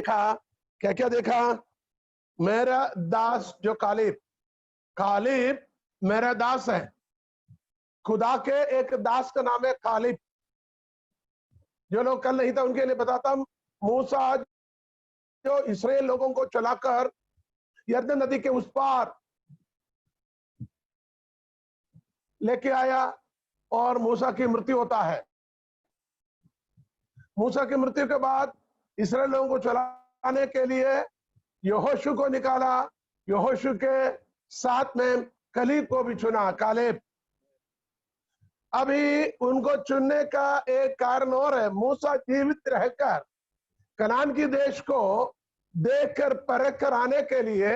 देखा, क्या क्या देखा? मेरा दास जो कालिब, कालिब मेरा दास है। खुदा के एक दास का नाम है कालिब। जो लोग कल नहीं था उनके लिए बताता हूं, मूसा जो इस्राएल लोगों को चलाकर यरदन नदी के उस पार लेके आया और मूसा की मृत्यु होता है। मूसा की मृत्यु के बाद इस्राएल लोगों को चलाने के लिए यहोशू को निकाला। यहोशू के साथ में कलीब को भी चुना, कालेब। अभी उनको चुनने का एक कारण और है, मूसा जीवित रहकर कनान की देश को देखकर परख कर आने के लिए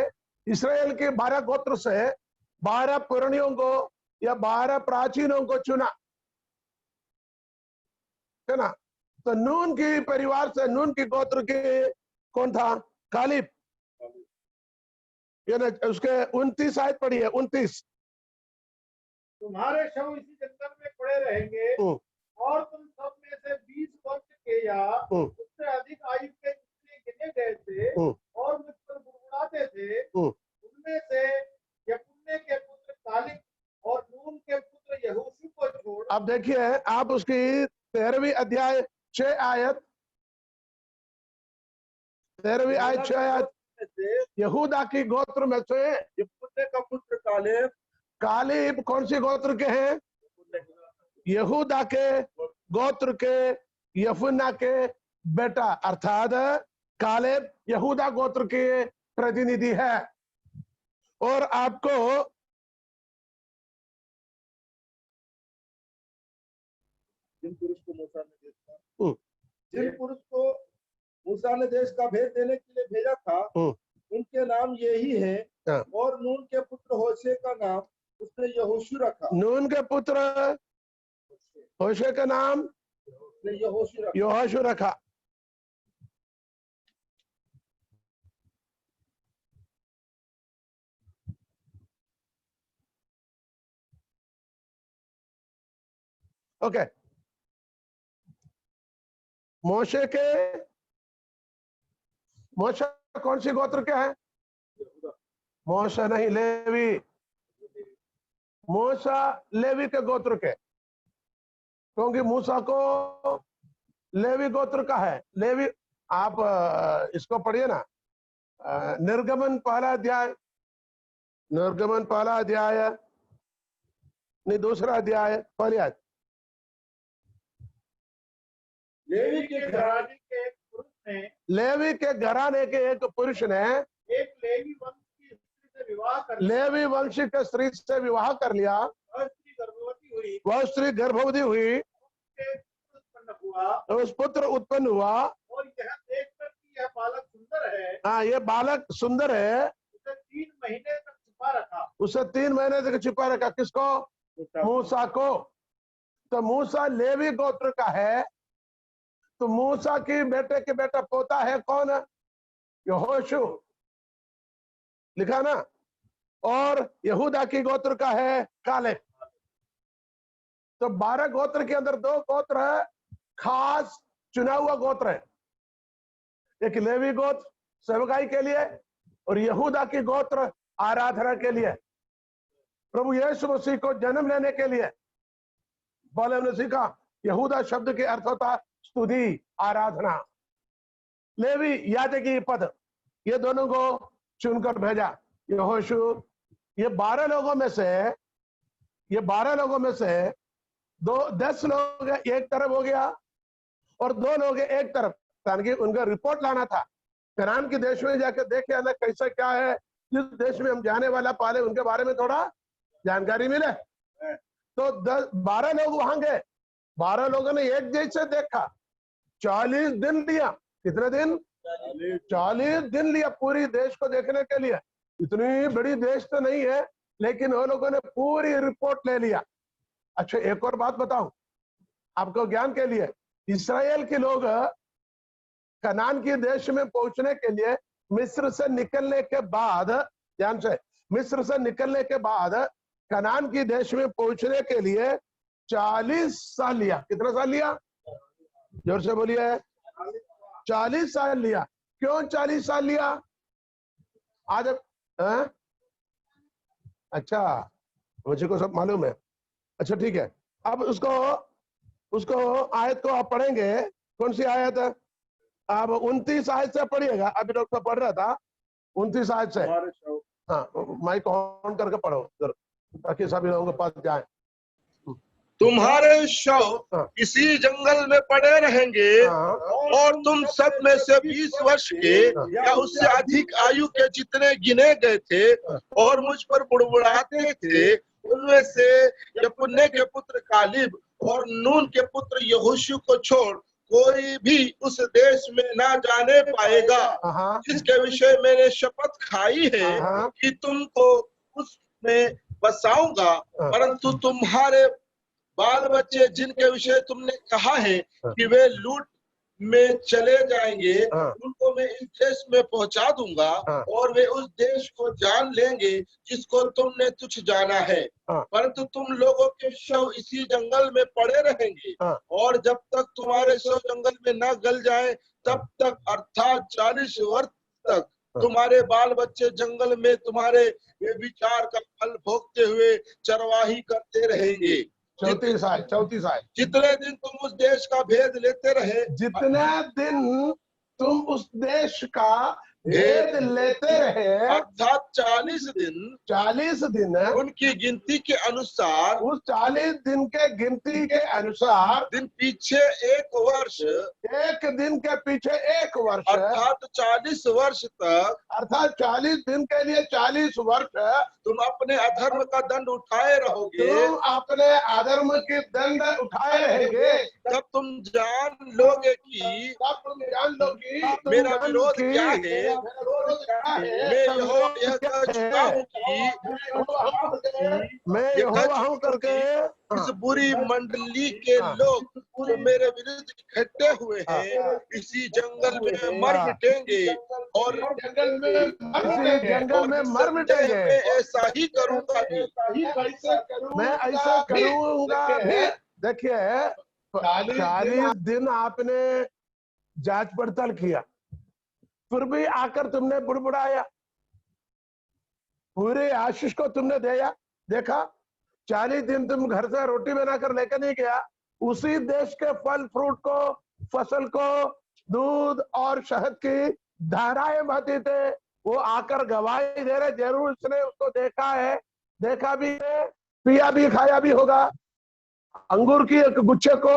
इस्राएल के 12 गोत्र से 12 पुरानियों को या 12 प्राचीनों को चुना, है ना। तो नून की परिवार से, नून की गोत्र के कौन था? कालिब। ये ना उसके 29 आयत पढ़ी है, 29। तुम्हारे शव इसी जंगल में पड़े रहेंगे और तुम सब में से 20 वर्ष के या उससे अधिक आयु के जितने गिने गए थे और मुझ पर बुड़बुड़ाते थे, उनमें से यपुन्ने के पुत्र कालिब और नून के पुत्र यहोशू को छोड़। अब देखिए आप उसकी 13वीं अध्याय 6 आयत, 13वीं आयत 6 आयत, यहूदा की गोत्र में से यपुन्ने का पुत्र कालिब। कालिब कौन सी गोत्र के हैं? यहूदा के गोत्र के यफुन्ना के बेटा, अर्थात कालेब यहूदा गोत्र के प्रतिनिधि है। और आपको जिन पुरुष को मूसा ने देश का भेद देने के लिए भेजा था, उनके नाम यही है। और नून के पुत्र होशे का नाम उसने यहोशू रखा। नून के पुत्र होशे का नाम यहोशू रखा। ओके, मोशे कौन सी गोत्र के हैं? मोशा नहीं, लेवी। मूसा लेवी के गोत्र के, क्योंकि मूसा को लेवी गोत्र का है। लेवी, आप इसको पढ़िए ना, निर्गमन पहला अध्याय, निर्गमन पहला अध्याय नहीं, दूसरा अध्याय, पहली आयत। लेवी के घराने के एक पुरुष ने, लेवी के घराने के एक पुरुष ने एक लेवी वंश की स्त्री से विवाह कर लिया। लेवी वंश के स्त्री से विवाह कर लिया। वह स्त्री गर्भवती हुई। वह स्त्री गर्भवती हुई। उस पुत्र उत्पन्न हुआ। और यह देखकर कि यह बालक सुंदर है, हाँ, ये बालक सुंदर है, उसे 3 महीने तक छिपा रखा। उसे 3 महीने तक छिपा रखा। किसको? मूसा को। तो मूसा लेवी गोत्र का है। तो मूसा की बेटे के बेटा पोता है कौन? यहोशू, लिखा ना। और यहूदा की गोत्र का है कालेब। तो 12 गोत्र के अंदर 2 गोत्र है खास चुना हुआ गोत्र है। एक लेवी गोत्र सेवकाई के लिए और यहूदा की गोत्र आराधना के लिए, प्रभु यीशु मसीह को जन्म लेने के लिए। बोले हमने सीखा, यहूदा शब्द के अर्थ होता स्तुति, आराधना। लेवी याजकी पद, ये दोनों को चुनकर भेजा यहोशू। ये 12 लोगों में से, ये 12 लोगों में से 10 लोग एक तरफ हो गया और 2 लोग एक तरफ, ताकि उनका रिपोर्ट लाना था। कनान के देश में जाकर देखे आना कैसा क्या है, जिस देश में हम जाने वाला पाले उनके बारे में थोड़ा जानकारी मिले। तो 12 लोग वहां गए। 12 लोगों ने एक जैसे देखा। 40 दिन लिया। कितने दिन? 40 दिन लिया पूरी देश को देखने के लिए। इतनी बड़ी देश तो नहीं है, लेकिन वो लोगों ने पूरी रिपोर्ट ले लिया। अच्छा, एक और बात बताऊं आपको ज्ञान के लिए। इस्राएल के लोग कनान के देश में पहुंचने के लिए मिस्र से निकलने के बाद, ध्यान से, मिस्र से निकलने के बाद कनान की देश में पहुंचने के लिए 40 साल लिया। कितना साल लिया? जोर से बोलिए। 40 साल लिया। क्यों 40 साल लिया? आज अच्छा, मुझे को सब मालूम है। अच्छा ठीक है, अब उसको आयत को आप पढ़ेंगे। कौन सी आयत है? अब 29 आयत से पढ़िएगा। अभी डॉक्टर साहब पढ़ रहा था 29 आयत से। हाँ, माइक ऑन करके पढ़ो ताकि सभी लोगों के पास जाए। तुम्हारे शव इसी जंगल में पड़े रहेंगे और तुम सब में से 20 वर्ष के या उससे अधिक आयु के जितने गिने गए थे और मुझ पर बुड़बुड़ाते थे, उनमें से यपुन्ने के पुत्र कालिब और नून के पुत्र यहोशू को छोड़ कोई भी उस देश में ना जाने पाएगा, जिसके विषय मैंने शपथ खाई है कि तुमको उसमें बसाऊंगा। परंतु तुम्हारे बाल बच्चे जिनके विषय तुमने कहा है कि वे लूट में चले जाएंगे, उनको मैं इस देश में पहुंचा दूंगा और वे उस देश को जान लेंगे जिसको तुमने तुच्छ जाना है। परंतु तुम लोगों के शव इसी जंगल में पड़े रहेंगे और जब तक तुम्हारे शव जंगल में न गल जाए तब तक, अर्थात 40 वर्ष तक तुम्हारे बाल बच्चे जंगल में तुम्हारे विचार का फल भोगते हुए चरवाही करते रहेंगे। 34 आयत। जितने दिन तुम उस देश का भेद लेते रहे, जितने दिन तुम उस देश का भेद लेते रहे, अर्थात 40 दिन उनकी गिनती के अनुसार, उस 40 दिन के गिनती के अनुसार दिन पीछे 1 वर्ष, एक दिन के पीछे 1 वर्ष, अर्थात 40 वर्ष तक, अर्थात 40 दिन के लिए 40 वर्ष तुम अपने अधर्म का दंड उठाए रहोगे। तुम अपने अधर्म की दंड उठाए रहेंगे। तब तुम जान लोगे कि मेरा विरोध क्या है। मैं यह कह चुका हूँ कि मैं यहोवा हूँ करके इस बुरी मंडली के लोग जो मेरे विरुद्ध इकट्ठे हुए हैं इसी जंगल में मर मिटेंगे और जंगल में मर मिटेंगे। मैं ऐसा ही करूंगा भी। मैं ऐसा करूंगा भी। देखिए 40 दिन आपने जांच पड़ताल किया, फिर भी आकर तुमने बुड़बुड़ाया, पूरे आशीष को तुमने देखा। 40 दिन तुम घर से रोटी बनाकर लेकर नहीं गया, उसी देश के फल फ्रूट को, फसल को, दूध और शहद की धाराएं बहती थे, वो आकर गवाही दे रहे जरूर इसने उसको देखा है, देखा भी है, पिया भी खाया भी होगा। अंगूर की एक गुच्छे को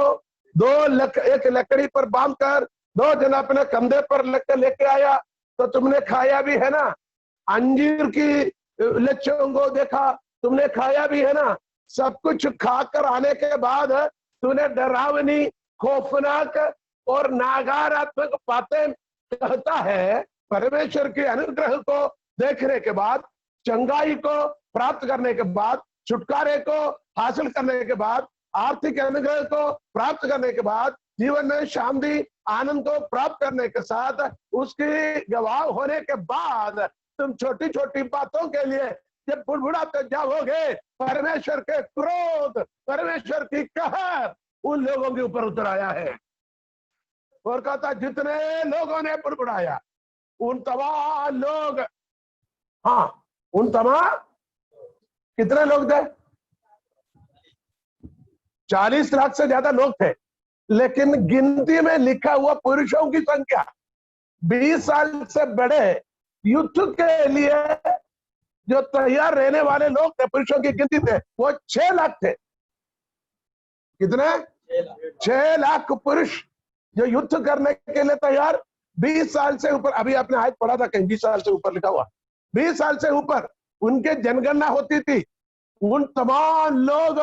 एक लकड़ी पर बांधकर 2 जन अपने कंधे पर लेके आया तो तुमने खाया भी है ना। अंजीर की लच्छों को देखा, तुमने खाया भी है ना। सब कुछ खाकर आने के बाद तूने डरावनी, खौफनाक और नागारात्मक बातें कहता है। परमेश्वर के अनुग्रह को देखने के बाद, चंगाई को प्राप्त करने के बाद, छुटकारे को हासिल करने के बाद, आर्थिक अनुग्रह को प्राप्त करने के बाद, जीवन में शांति आनंद को प्राप्त करने के साथ, उसकी गवाह होने के बाद तुम छोटी छोटी बातों के लिए जब बुड़बुड़ाते जाओगे, परमेश्वर के क्रोध, परमेश्वर की कहर उन लोगों के ऊपर उतर आया है। और कहता जितने लोगों ने बुड़बुड़ाया उन तमाम लोग, हाँ उन तमाम कितने लोग थे? 40 लाख से ज्यादा लोग थे, लेकिन गिनती में लिखा हुआ पुरुषों की संख्या 20 साल से बड़े युद्ध के लिए जो तैयार रहने वाले लोग थे, पुरुषों की गिनती थे, वो 6 लाख थे। कितने? 6 लाख पुरुष जो युद्ध करने के लिए तैयार, 20 साल से ऊपर। अभी आपने आज पढ़ा था कहीं 20 साल से ऊपर लिखा हुआ, 20 साल से ऊपर उनके जनगणना होती थी। उन तमाम लोग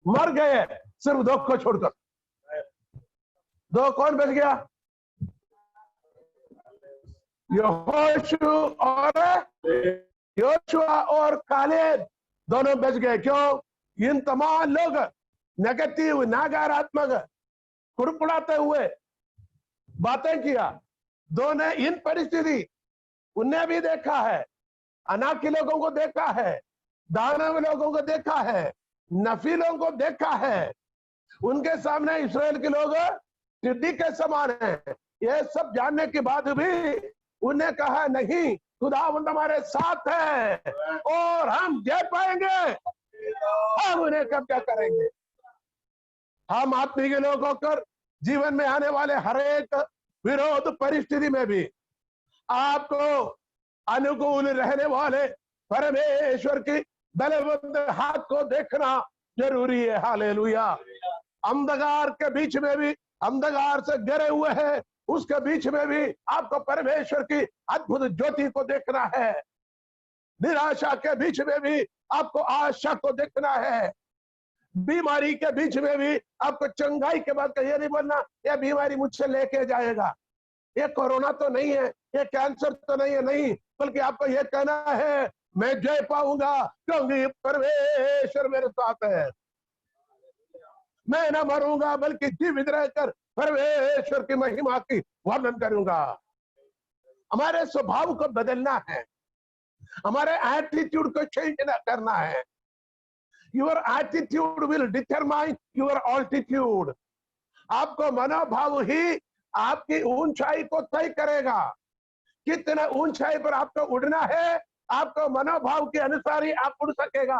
मर गए सिर्फ 2 को छोड़कर। 2 कौन बच गया? योशुआ और कालेब दोनों बच गए। क्यों? इन तमाम लोग नेगेटिव, नकारात्मक, कुड़कुड़ाते हुए बातें किया। 2 ने इन परिस्थिति उन्हें भी देखा है, अनाक के लोगों को देखा है, दानव लोगों को देखा है, नफी लोगों को देखा है। उनके सामने इस्राएल के लोग टिड्डी के समान हैं। ये सब जानने के बाद भी उन्हें कहा नहीं, खुदावंद हमारे साथ है और हम जय पाएंगे। हम उन्हें कब्जा करेंगे। हम आत्मिक लोग होकर जीवन में आने वाले हर एक विरोध परिस्थिति में भी आपको अनुकूल रहने वाले परमेश्वर की बलवंत हाथ को देखना जरूरी है। हालेलुया। अंधकार के बीच में भी, अंधकार से घिरे हुए हैं, उसके बीच में भी आपको परमेश्वर की अद्भुत ज्योति को देखना है। निराशा के बीच में भी आपको आशा को देखना है। बीमारी के बीच में भी आपको चंगाई के बाद ये नहीं बोलना ये बीमारी मुझसे लेके जाएगा, ये कोरोना तो नहीं है, ये कैंसर तो नहीं है, नहीं, बल्कि आपको ये कहना है मैं जय पाऊंगा क्योंकि परमेश्वर मेरे साथ है। मैं ना मरूंगा बल्कि जीवित रहकर परमेश्वर की महिमा की वर्णन करूंगा। हमारे स्वभाव को बदलना है, हमारे एटीट्यूड को चेंज करना है। Your attitude will determine your altitude. आपको मनोभाव ही आपकी ऊंचाई को तय करेगा। कितना ऊंचाई पर आपको उड़ना है, आपको मनोभाव के अनुसार ही आप उड़ सकेगा।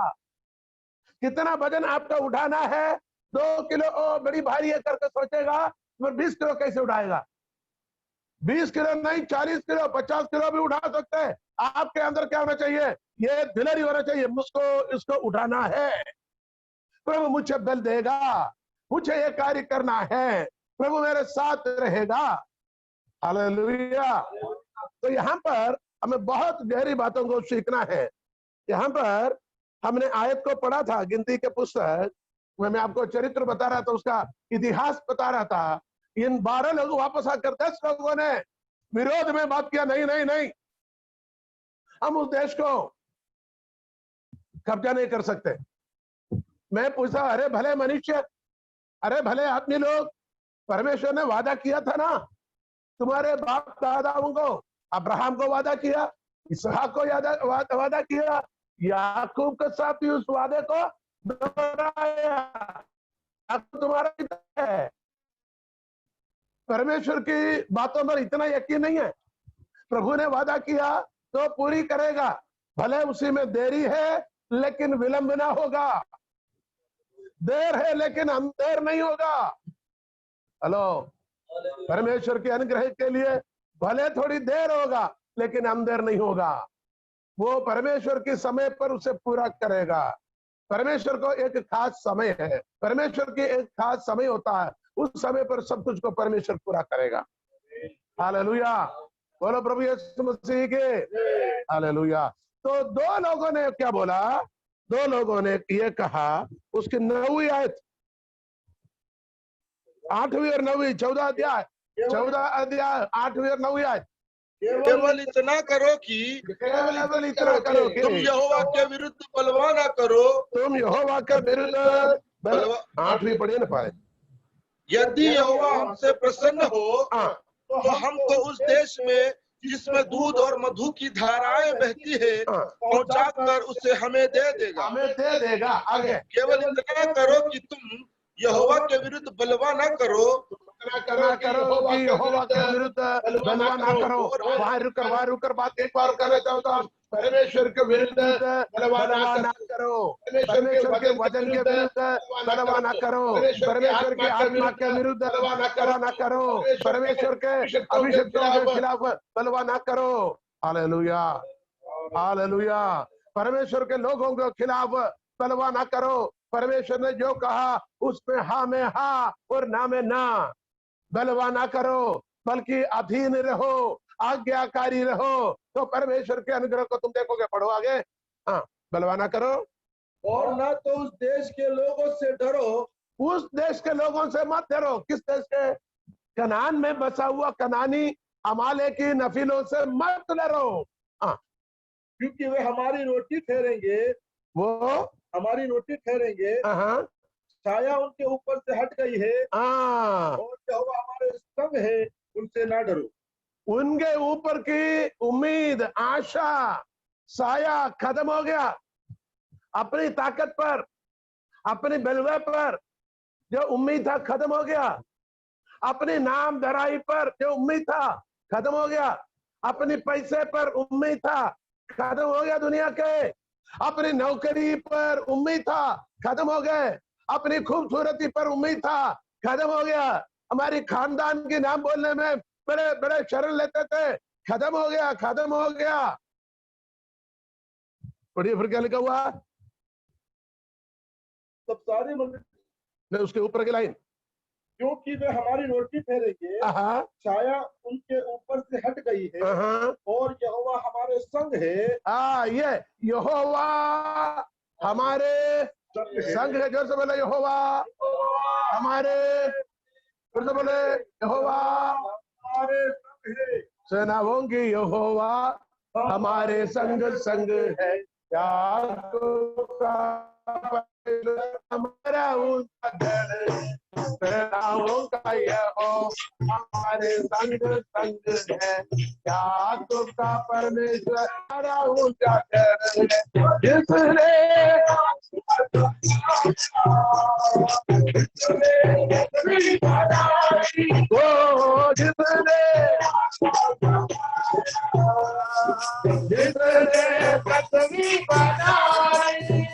कितना वजन आपको उठाना है, 2 किलो बड़ी भारी है करके सोचेगा तो 20 किलो कैसे उठाएगा? 20 किलो नहीं, 40 किलो 50 किलो भी उठा सकते हैं। आपके अंदर क्या होना चाहिए? ये दिलेरी होना चाहिए, मुझको इसको उठाना है, प्रभु मुझे बल देगा, मुझे ये कार्य करना है, प्रभु मेरे साथ रहेगा। हालेलुया। तो यहाँ पर हमें बहुत गहरी बातों को सीखना है। यहाँ पर हमने आयत को पढ़ा था, गिनती के पुस्तक में मैं आपको चरित्र बता रहा था, उसका इतिहास बता रहा था। इन 12 लोग वापस आकर 10 लोगों ने विरोध में बात किया, नहीं नहीं नहीं, हम उस देश को कब्जा नहीं कर सकते। मैं पूछा, अरे भले मनुष्य, अरे भले आदमी लोग, परमेश्वर ने वादा किया था ना तुम्हारे बाप दादाओं को, अब्राहम को वादा किया, इसहाक को वादा किया, याकूब के साथ भी उस वादे को दोहराया। तुम्हारा है, परमेश्वर की बातों पर इतना यकीन नहीं है। प्रभु ने वादा किया तो पूरी करेगा, भले उसी में देरी है लेकिन विलंब ना होगा, देर है लेकिन अंधेर नहीं होगा। हेलो, परमेश्वर के अनुग्रह के लिए भले थोड़ी देर होगा लेकिन अंधेर नहीं होगा। वो परमेश्वर के समय पर उसे पूरा करेगा। परमेश्वर को एक खास समय है, परमेश्वर की एक खास समय होता है, उस समय पर सब कुछ को परमेश्वर पूरा करेगा। हालेलुया, बोलो प्रभु यीशु मसीह के हालेलुया। तो 2 लोगों ने क्या बोला? 2 लोगों ने ये कहा, उसकी 9वीं आयत, 8वीं और 9वीं, 14 अध्याय 8वीं और 9वीं आयत। केवल इतना करो कि तुम यहोवा के विरुद्ध बलवा ना करो, तुम यहोवा के विरुद्ध बलवा। 8वीं पढ़े ना पाए। यदि यहोवा हमसे प्रसन्न हो तो हमको उस देश में जिसमें दूध और मधु की धाराएं बहती है पहुंचाकर उसे हमें दे देगा। हमें दे देगा। आगे, केवल इतना करो कि तुम यहोवा के विरुद्ध बलवा ना करो, यहोवा के विरुद्ध बलवा ना करो। वहां रुकर बात एक बार करना चाहता हूँ। परमेश्वर के विरुद्ध बलवा ना करो, परमेश्वर के वचन के विरुद्ध बलवा ना करो, परमेश्वर के आत्मा के विरुद्ध बलवा ना करो, परमेश्वर के अभिषेकों के खिलाफ बलवा ना करो। Hallelujah, hallelujah. परमेश्वर के लोगों के खिलाफ बलवा ना करो। परमेश्वर ने जो कहा उसमें हाँ में हाँ और ना में ना। बलवा ना करो, बल्कि अधीन रहो, आज्ञाकारी रहो, तो परमेश्वर के अनुग्रह को तुम देखोगे। पढ़ो आगे। हाँ, बलवा ना करो और ना तो उस देश के लोगों से डरो। उस देश के लोगों से मत डरो। किस देश के? कनान में बसा हुआ कनानी अमालेकी नफीलों से मत डरो। हाँ, क्योंकि वे हमारी रोटी ठहरेंगे, वो हमारी रोटी ठहरेंगे। छाया उनके ऊपर से हट गई है और यहोवा हमारे संग है, उनसे ना डरो। उनके ऊपर की उम्मीद, आशा, साया खत्म हो गया। अपनी ताकत पर, अपनी बलवे पर जो उम्मीद था खत्म हो गया। अपनी नाम धराई पर जो उम्मीद था खत्म हो गया। अपने पैसे पर उम्मीद था, खत्म हो गया दुनिया के। अपनी नौकरी पर उम्मीद था, खत्म हो गए। अपनी खूबसूरती पर उम्मीद था, खत्म हो गया। हमारी खानदान के नाम बोलने में बड़े बड़े शरण लेते थे, खत्म हो गया, खत्म हो गया। पढ़िए फिर क्या लिखा हुआ। तब सारी मंडली, उसके ऊपर की लाइन, क्योंकि वे हमारी रोटी फेरेंगे, छाया उनके ऊपर से हट गई है, और यहोवा हमारे संग है। ये यहोवा हमारे संग है। जोर से बोले यहोवा हमारे, जोर से बोले यहोवा हमारे संग है। सेनाओं की यहोवा हमारे संग संग है। हमारा उनका गढ़, सेनाओं का यहोवा हमारे संग संग है। याकूब का परमेश्वर हमारा उनका गढ़ है। जिसने जिसने पृथ्वी बनाई,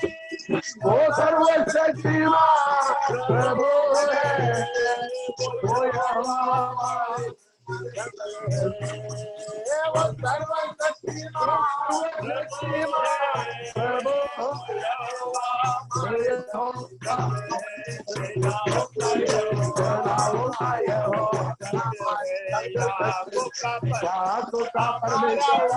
वो सर्वशक्तिमान प्रभु है। वो यहोवा वो सर्वशक्तिमान प्रभु याकूब का परमेश्वर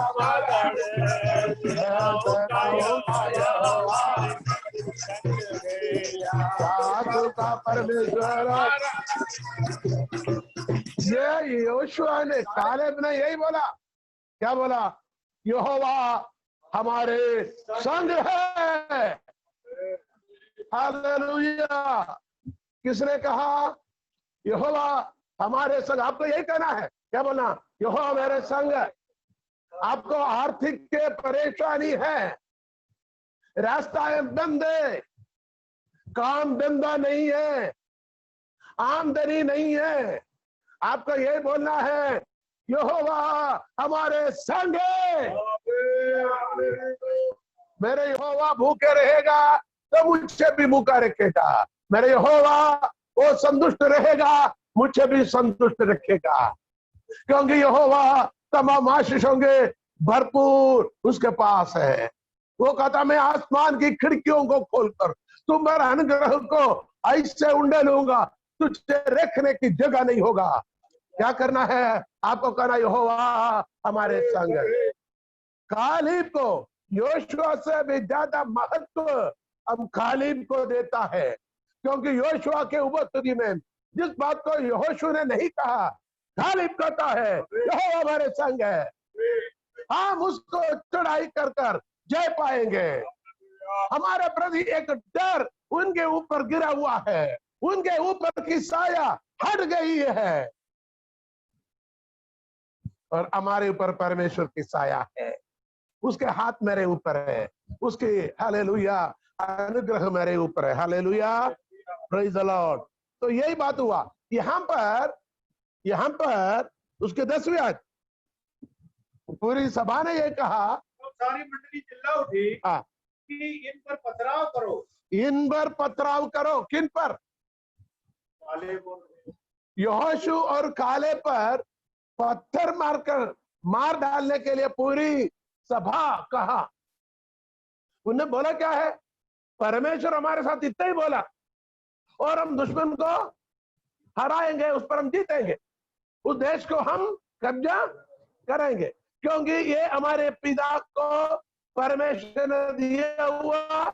याकूब का परमेश्वर। ये योशुआ ने, कालेब ने यही बोला। क्या बोला? यहोवा हमारे संग है। हालेलुया। किसने कहा? यहोवा हमारे संग। आपको यही कहना है। क्या बोलना? यहोवा मेरे संग है। आपको आर्थिक के परेशानी है, रास्ता बंद है, काम धंधा नहीं है, आमदनी नहीं है, आपको यही बोलना है यहोवा हमारे संग है। मेरे यहोवा भूखे रहेगा तो मुझे भी भूखा रखेगा। मेरे यहोवा वो संतुष्ट रहेगा, मुझे भी संतुष्ट रखेगा। क्योंकि यहोवा तमाम आशीषों के भरपूर उसके पास है। वो कहता मैं आसमान की खिड़कियों को खोलकर तुम्हारे अनुग्रह को ऐसे उंडेलूंगा, तुझे रखने की जगह नहीं होगा। क्या करना है? आपको कहना यहोवा हमारे संग है। कालेब को योशुआ से भी ज्यादा महत्व हम कालेब को देता है, क्योंकि योशुआ के उपस्थिति में जिस बात को यहोशू ने नहीं कहा, कालेब कहता है यहोवा हमारे संग है। हम उसको चढ़ाई कर कर जय पाएंगे। हमारे प्रति एक डर उनके ऊपर गिरा हुआ है, उनके ऊपर की साया हट गई है और हमारे ऊपर परमेश्वर की साया है। उसके हाथ मेरे ऊपर है, उसकी हालेलुया अनुग्रह मेरे ऊपर है। Hallelujah, praise the Lord. तो यही बात हुआ यहाँ पर उसके 10वीं आयत पूरी सभा ने ये कहा, तो सारी मंडली चिल्ला उठी कि इन पर पथराव करो। इन पर पथराव करो। किन पर? यहोशू और काले पर पत्थर मार डालने के लिए पूरी सभा कहा। उन्हें बोला क्या है? परमेश्वर हमारे साथ इतना ही बोला और हम दुश्मन को हराएंगे, उस पर हम जीतेंगे, उस देश को हम कब्जा करेंगे, क्योंकि ये हमारे पिता को परमेश्वर ने दिया हुआ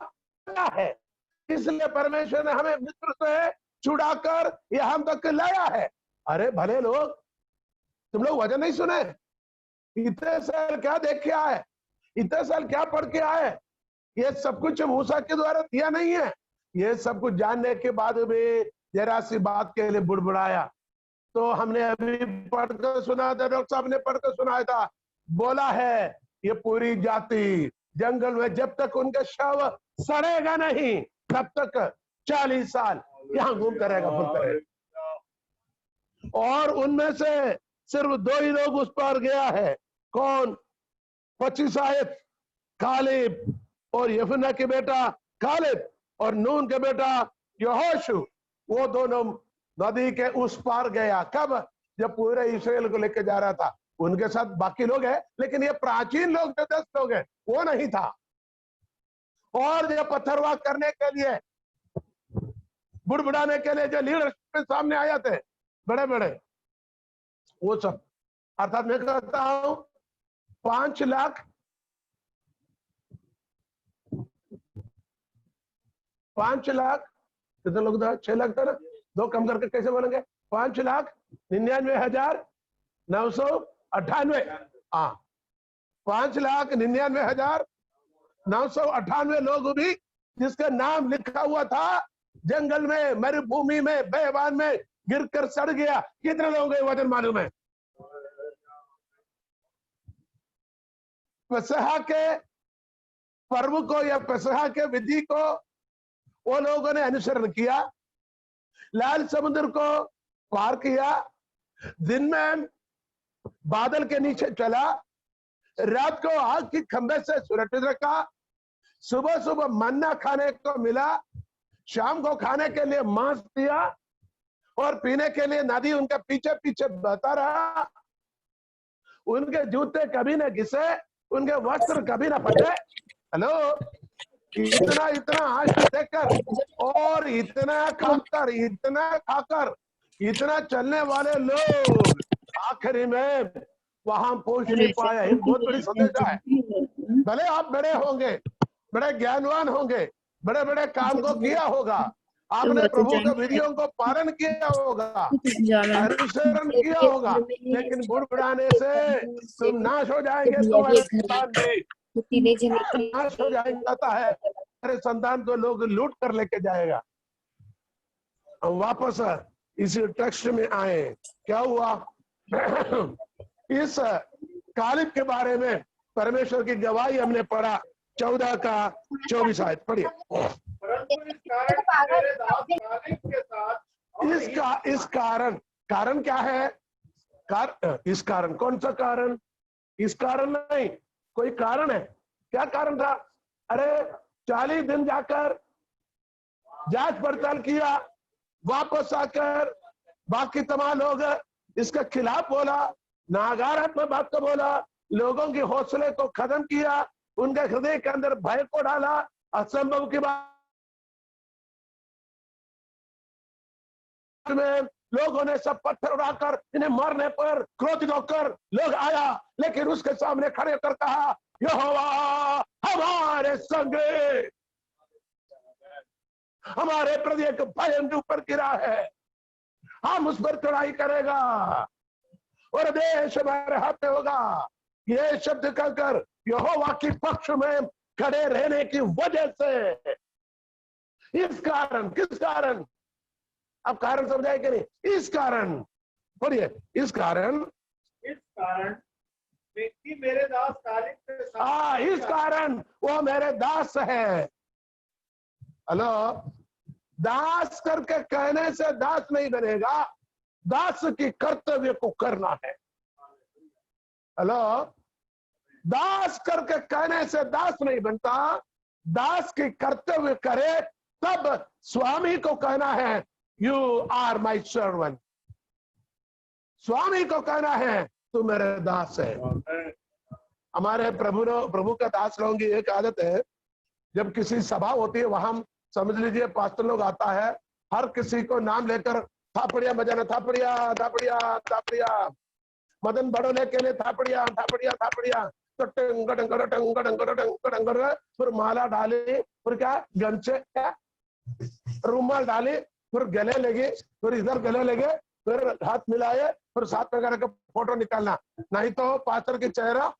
है। इसलिए परमेश्वर ने हमें मिस्र से छुड़ाकर यहाँ तक लाया है। अरे भले लोग, तुम लोग वजन नहीं सुने? इतने साल क्या देख के आए, इतने साल क्या पढ़ के आए? ये सब कुछ मूसा के द्वारा दिया नहीं है। ये सब कुछ जानने के बाद भी जरा सी बात के लिए बुड़बुड़ाया। तो हमने अभी पढ़कर सुना था, डॉक्टर साहब ने पढ़कर सुनाया था, बोला है ये पूरी जाति जंगल में जब तक उनका शव सड़ेगा नहीं तब तक 40 साल यहाँ घूमता रहेगा, घूमता रहेगा। और उनमें से सिर्फ 2 ही लोग उस पर गया है, कौन? 25 आयत कालिब और यफुन्ना के बेटा कालिब और नून के बेटा यहोशू, वो दोनों नदी के उस पार गया। कब? जब पूरे इस्राएल को लेके जा रहा था। उनके साथ बाकी लोग हैं, लेकिन ये प्राचीन लोग जो 10 लोग हैं वो नहीं था। और जो पत्थरवाह करने के लिए, बुड़बुड़ाने के लिए जो लीडरशिप के सामने आए थे बड़े बड़े, वो सब, अर्थात मैं कहता हूं 5 लाख 5 लाख कितने लोग था? 6 लाख था ना, 2 कम करके कैसे बोलेंगे? 5,99,998। हाँ, 5,99,998 लोग भी जिसका नाम लिखा हुआ था जंगल में, मरुभूमि में, बेबान में गिरकर सड़ गया। कितने लोग वजन मालूम है? पेसहा के पर्व को या पेसहा के विधि को वो लोगों ने अनुसरण किया, लाल समुद्र को पार किया, दिन में बादल के नीचे चला, रात को आग की खंभे से सुरक्षित रखा, सुबह सुबह मन्ना खाने को मिला, शाम को खाने के लिए मांस दिया और पीने के लिए नदी उनके पीछे पीछे बहता रहा। उनके जूते कभी न घिसे, उनके वस्त्र कभी न फटे। हेलो, इतना इतना आज देखकर और इतना खाकर इतना चलने वाले लोग आखिरी में वहां पहुंच नहीं पाए। एक बहुत बड़ी संदेश है। भले आप बड़े होंगे, बड़े ज्ञानवान होंगे, बड़े बड़े काम को किया होगा, आपने प्रभु के विधियों को पालन किया होगा, अनुसरण किया होगा, लेकिन बुड़बुड़ाने से तुम नाश हो जाएंगे। तुम्हारे संतान भी नाश हो जाएगा है। तुम्हारे संतान को लोग लूट कर लेके जाएगा। हम वापस इसी टेक्स्ट में आए। क्या हुआ? इस कालिब के बारे में परमेश्वर की गवाही हमने पढ़ा, 14 का 24 आयत पढ़िए। इस कारण क्या है? इस कारण, कौन सा कारण? इस कारण नहीं, कोई कारण है। क्या कारण था? अरे 40 दिन जाकर जांच पड़ताल किया, वापस आकर बाकी तमाम लोग इसके खिलाफ बोला, नाकारात्मक बात को बोला, लोगों के हौसले को खत्म किया, उनके हृदय के अंदर भय को डाला, असंभव की बात में लोगों ने सब पत्थर उड़ाकर इन्हें मारने पर क्रोधित होकर लोग आया, लेकिन उसके सामने खड़े होकर कहा, यहोवा हमारे संग, हमारे प्रति एक भयंकर ऊपर गिरा है, हम उस पर चढ़ाई करेगा और देश हमारे हाथ में होगा। ये शब्द कहकर यहोवा के पक्ष में खड़े रहने की वजह से, इस कारण, किस कारण? अब कारण समझाए कि नहीं? इस कारण, बोलिए, इस कारण कि मेरे दास कालिब के साथ, इस कारण वो मेरे दास है। हेलो, दास करके कहने से दास नहीं बनेगा, दास की कर्तव्य को करना है। हेलो, दास करके कहने से दास नहीं बनता, दास की कर्तव्य करे तब स्वामी को कहना है यू आर माई सर्वेंट। स्वामी को कहना है तू मेरे दास है। हमारे प्रभु का दास लोगों की एक आदत है, जब किसी सभा होती है, वहां समझ लीजिए पास्टर लोग आता है, हर किसी को नाम लेकर थापड़िया बजाना, थापड़िया थापड़िया थापड़िया, मदन बड़ोले के लिए थापड़िया थापड़िया थापड़िया, तो फिर माला डाली, फिर क्या गमछे, क्या रुमाल डाली, फिर गले लगे, फिर इधर गले लगे, फिर हाथ मिलाए, फिर साथ में करके फोटो निकालना, नहीं तो पास्टर की चेहरा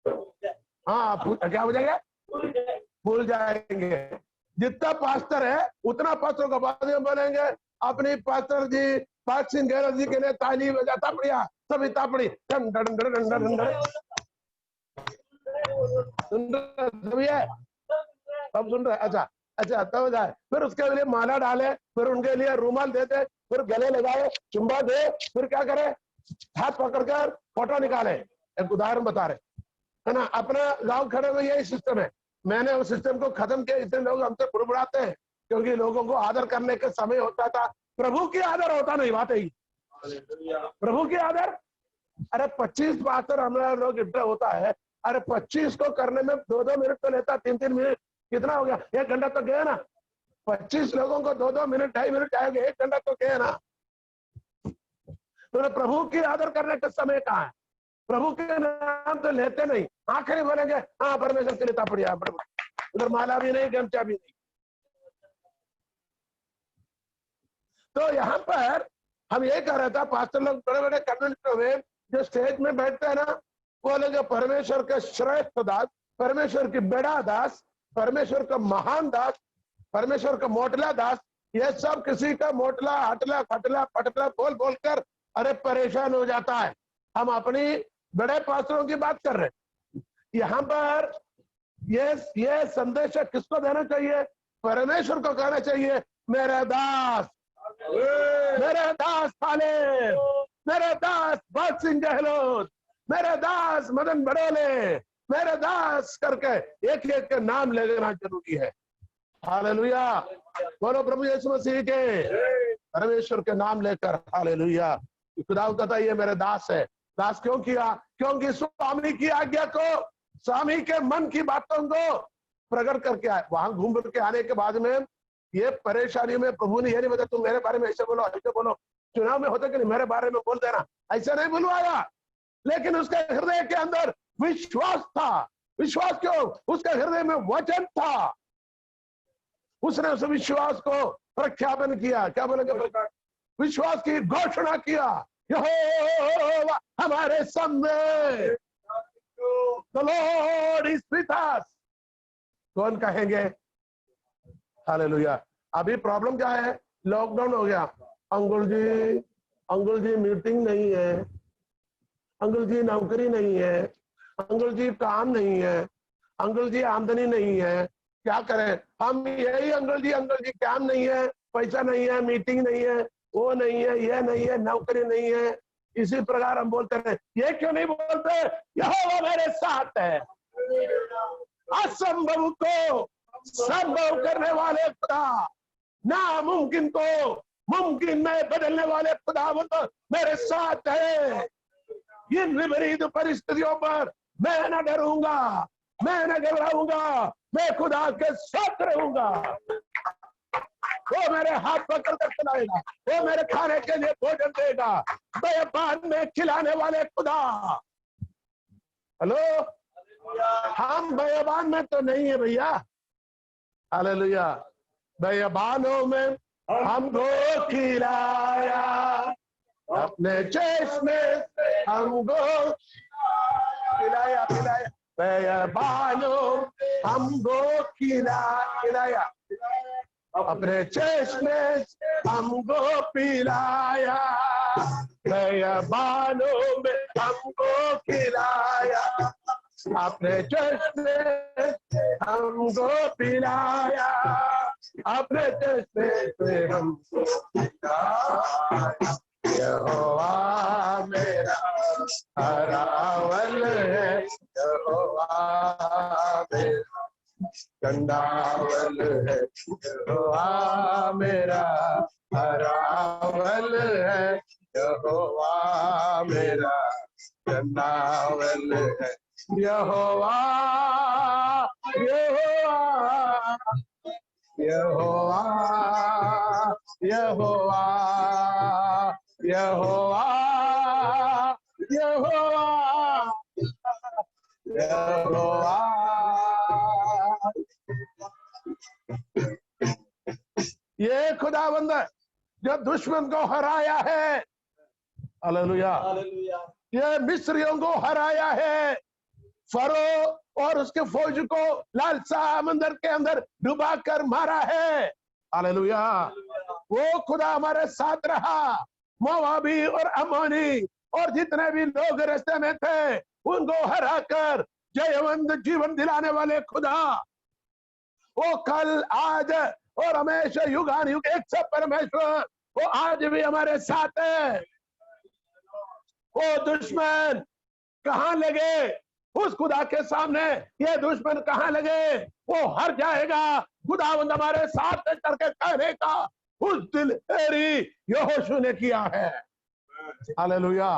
क्या हो जाएगा? भूल जाएंगे। जितना पास्टर है उतना पास्टर को बाद में बोलेंगे, अपनी पास्टर जी पाक सिंह गहलोत जी के लिए ताली बजाता पड़िया, सभी तापड़ी सुन रहे, सब सुन रहे। अच्छा तो जाए, फिर उसके लिए माला डाले, फिर उनके लिए रूमाल देते, फिर गले लगाए, चुम्बा दे, फिर क्या करे? हाथ पकड़कर फोटो निकाले। एक उदाहरण बता रहे है ना। अपना गांव खड़े में यही सिस्टम है, मैंने उस सिस्टम को खत्म किया। इतने लोग हमसे बुड़बुड़ाते हैं क्योंकि लोगों को आदर करने का समय होता था, प्रभु की आदर होता नहीं। बात है प्रभु की आदर। अरे 25 पास्टर हमारा लोग इतना होता है, अरे 25 को करने में 2-2 मिनट तो लेता, 3-3 मिनट कितना हो गया, 1 घंटा तो गया ना। 25 लोगों को 2-2 मिनट 2.5 मिनट जाएंगे, 1 घंटा तो गया ना। तो प्रभु की आदर करने का समय कहाँ है? प्रभु के नाम तो लेते नहीं, आखिरी बोलेंगे हाँ परमेश्वर के लिए तापड़िया, उधर माला भी नहीं, गमछा भी नहीं। तो यहाँ पर हम ये कह रहे थे, पास्टर लोग बड़े बड़े कन्वेंशन में जो स्टेज में बैठते हैं ना, वो लोग परमेश्वर का श्रेष्ठ दास, परमेश्वर की बड़ा दास, परमेश्वर का महान दास, परमेश्वर का मोटला दास, ये सब किसी का मोटला हटला खटला पटला बोल बोलकर अरे परेशान हो जाता है। हम अपनी बड़े पास्टरों की बात कर रहे हैं। यहाँ पर ये संदेश किसको देना चाहिए? परमेश्वर को कहना चाहिए, मेरे दास, मेरे दास फाले, मेरे दास भगत सिंह गहलोत, मेरे दास मदन बड़ोले, मेरे दास करके एक एक का नाम ले लेना जरूरी है। हालेलुया, बोलो प्रभु यीशु मसीह के। परमेश्वर के नाम लेकर हालेलुया। खुदा कहता ये मेरे दास है। दास क्यों किया? क्योंकि स्वामी की आज्ञा को, स्वामी के मन की बातों को प्रकट करके आए। वहां घूम फिर के आने के बाद में ये परेशानी में प्रभु ने ये नहीं बताया तुम मेरे बारे में ऐसे बोलो ऐसे बोलो। चुनाव में होता कि नहीं मेरे बारे में बोल देना, ऐसा नहीं बुलवाया, लेकिन उसके हृदय के अंदर विश्वास था। विश्वास क्यों? उसके हृदय में वचन था, उसने उस विश्वास को प्रख्यापन किया। क्या बोलेंगे? विश्वास की घोषणा किया, यहोवा हमारे सामने, the Lord is with us। कौन कहेंगे? हालेलुया। अभी प्रॉब्लम क्या है? लॉकडाउन हो गया। अंकुल जी मीटिंग नहीं है, अंकुल जी नौकरी नहीं है, अंकुल जी काम नहीं है, अंकुल जी आमदनी नहीं है, क्या करें हम? यही अंकुल जी काम नहीं है, पैसा नहीं है, मीटिंग नहीं है, वो नहीं है, ये नहीं है, नौकरी नहीं है। इसी प्रकार हम बोलते हैं। ये क्यों नहीं बोलते? यहोवा मेरे साथ है। असंभव को संभव करने वाले खुदा, नामुमकिन को मुमकिन में बदलने वाले खुदा वो तो मेरे साथ है। इन विपरीत परिस्थितियों पर मैं न डरूंगा, मैं न घबराऊंगा, मैं खुदा के साथ रहूंगा। वो मेरे हाथ पकड़ कर चलाएगा, वो मेरे खाने के लिए भोजन देगा, बेबान में खिलाने वाले खुदा। हेलो, हम बेबान में तो नहीं है भैया। हालेलुया। बेबानों में हमको खिलाया, अपने चश्मे हमको खिलाया। बेबानों हमको खिलाया, अपने चश्मे हमको पिलाया। बेबानों में हमको खिलाया, अपने चश्मे हमको पिलाया, अपने चश्मे से हमको पिलाया। यहोवा मेरा हरावल है, यहोवा मेरा कंदावल है, यहोवा मेरा हरावल है, यहोवा मेरा कंदावल है। यहोवा यहोवा यहोवा यहोवा यहोवा यहोवा यहोवा। ये खुदावंद जो दुश्मन को हराया है, हालेलुया, ये मिस्रियों को हराया है, फरो और उसके फौज को लाल समंदर के अंदर डुबा कर मारा है। हालेलुया। वो खुदा हमारे साथ रहा। मोआबी और अमोनी और जितने भी लोग रास्ते में थे उनको हराकर जयवंत जीवन दिलाने वाले खुदा, वो कल आज और हमेशा युगान युग एक सब परमेश्वर, वो आज भी हमारे साथ है। वो दुश्मन कहां लगे, उस खुदा के सामने ये दुश्मन कहां लगे, वो हर जाएगा। खुदावंद हमारे साथ है करके कहने का उस दिलहरी यहोशू ने किया है। हालेलुया।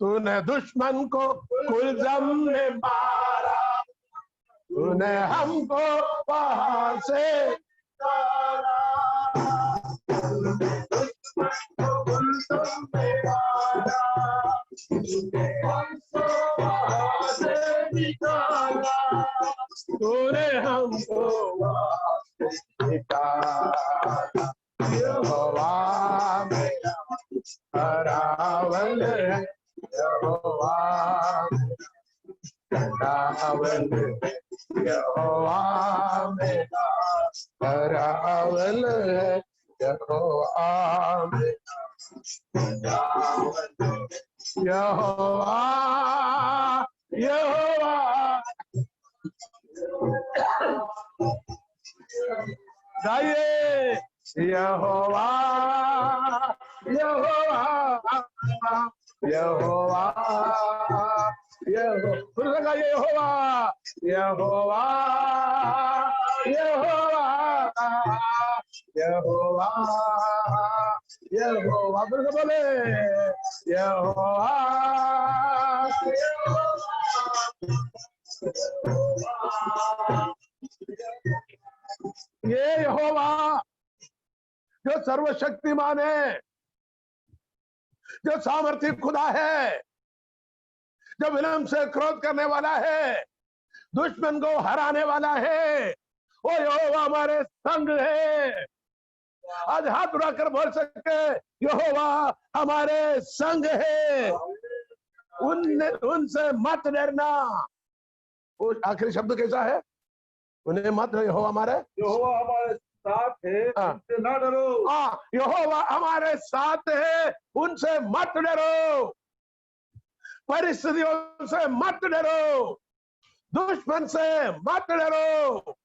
तूने दुश्मन को कुलजम में मारा, तूने हमको वहां से निकाला। दुश्मन को कुलजम में मारा, तूने हमको वहां से निकाला, तूने हमको वहां से निकाला। यहोवा मेरा हरावन है, यहोवा हरावन है, यहोवा मेरा हरावन है, यहोवा मेरा हरावन है, यहोवा यहोवा। गाइए यहोवा यहोवा यहोवा यहोवा यहोवा यहोवा यहोवा यहोवा फिर से बोले यहोवा ये यहोवा जो सर्वशक्तिमान है, जो सामर्थ्य खुदा है, जो विलंब से क्रोध करने वाला है, दुश्मन को हराने वाला है, वो यहोवा हमारे संग है। आज हाथ उठाकर बोल सकते यहोवा हमारे संग है, उनसे मत डरना। वो आखिरी शब्द कैसा है? उन्हें मत यहोवा हमारे साथ है, उनसे ना डरो। हाँ, यहोवा हमारे साथ है, उनसे मत डरो। परिस्थितियों से मत डरो, दुश्मन से मत डरो,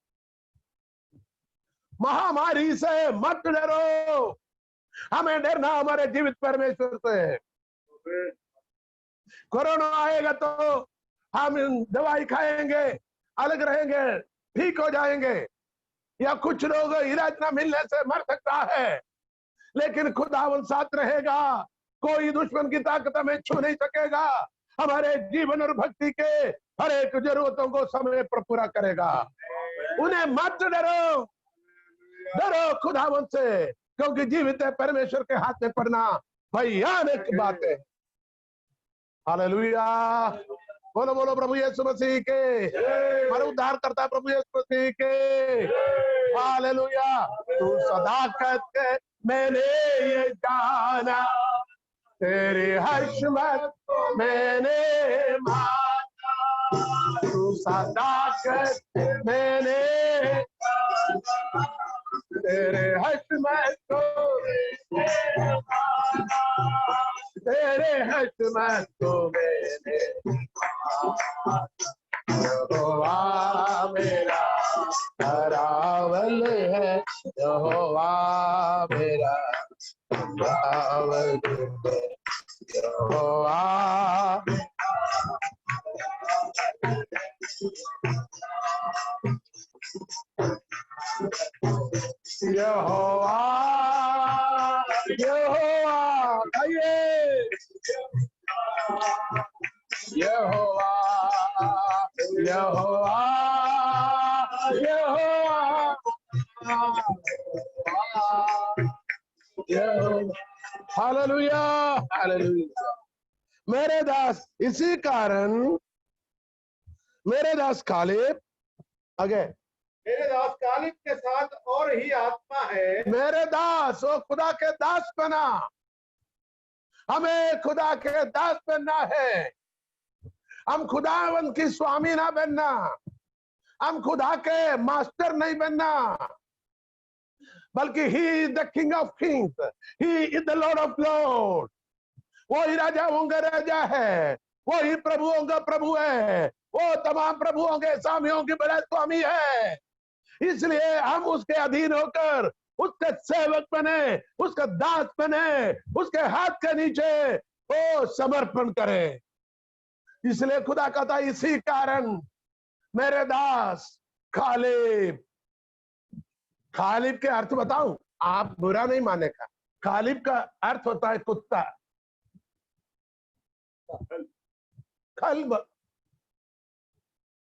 महामारी से मत डरो। हमें डरना हमारे जीवित परमेश्वर से है। कोरोना आएगा तो हम दवाई खाएंगे, अलग रहेंगे, ठीक हो जाएंगे, या कुछ लोग इलाज ना मिलने से मर सकता है, लेकिन खुदावन साथ रहेगा। कोई दुश्मन की ताकत हमें छू नहीं सकेगा। हमारे जीवन और भक्ति के हर एक जरूरतों को समय पर पूरा करेगा। उन्हें मत डरो, डरो खुदावन से, क्योंकि जीवित है परमेश्वर के हाथ में पड़ना भयानक बात है। हालेलुया। बोलो बोलो प्रभु यीशु मसीह के, हमारे उद्धार करता प्रभु यीशु मसीह के। हालेलुया। तू सदाकत के मैंने ये जाना, तेरी हशमत मैंने माना। तू सदाकत मैंने तेरे हशमत को तेरे हशमत को मैंने यहोवा मेरा हरावल है, यहोवा मेरा हरावल है, यहोवा यहोवा यहोवा आइए यहोवा यहोवा यहोवा। Hallelujah hallelujah. मेरे दास, इसी कारण मेरे दास कालेब आगे, मेरे दास कालेब के साथ और ही आत्मा है। मेरे दास वो खुदा के दास बना, हमें खुदा के दास बनना है। हम खुदावन की स्वामी ना बनना, हम खुदा के मास्टर नहीं बनना, बल्कि he is the king of Kings, he is the Lord of Lord. वो ही राजाओं का राजा है, वो ही प्रभुओं का प्रभु है, वो तमाम प्रभुओं के स्वामियों की बड़ा स्वामी है। इसलिए हम उसके अधीन होकर उसके सेवक बने, उसका दास बने, उसके हाथ के नीचे वो समर्पण करें। इसलिए खुदा कहता इसी कारण मेरे दास खालिब। खालिब के अर्थ बताऊं, आप बुरा नहीं मानेगा। खालिब का अर्थ होता है कुत्ता। खल्ब,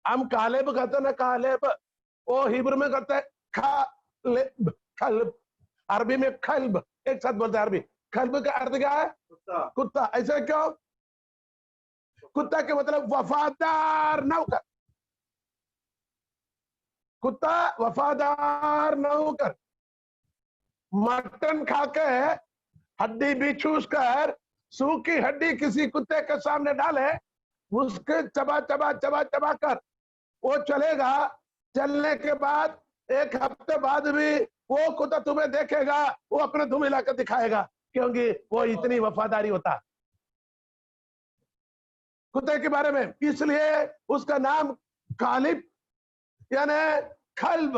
हम कालेब कहते ना, कालेब, वो हिब्रू में कहते हैं खालिब, खल्ब। अरबी में खल्ब एक साथ बोलते हैं। अरबी खल्ब का अर्थ क्या है? कुत्ता। ऐसे क्यों? कुत्ता के मतलब वफादार नौकर। कुत्ता वफादार नौकर। मटन खा के हड्डी भी चूस कर सूखी हड्डी किसी कुत्ते के सामने डाले, उसके चबा चबा चबा चबा कर वो चलेगा। चलने के बाद एक हफ्ते बाद भी वो कुत्ता तुम्हें देखेगा, वो अपने धुम हिलाकर दिखाएगा, क्योंकि वो इतनी वफादारी होता है कुत्ते के बारे में। इसलिए उसका नाम खालिब यानी खल्ब,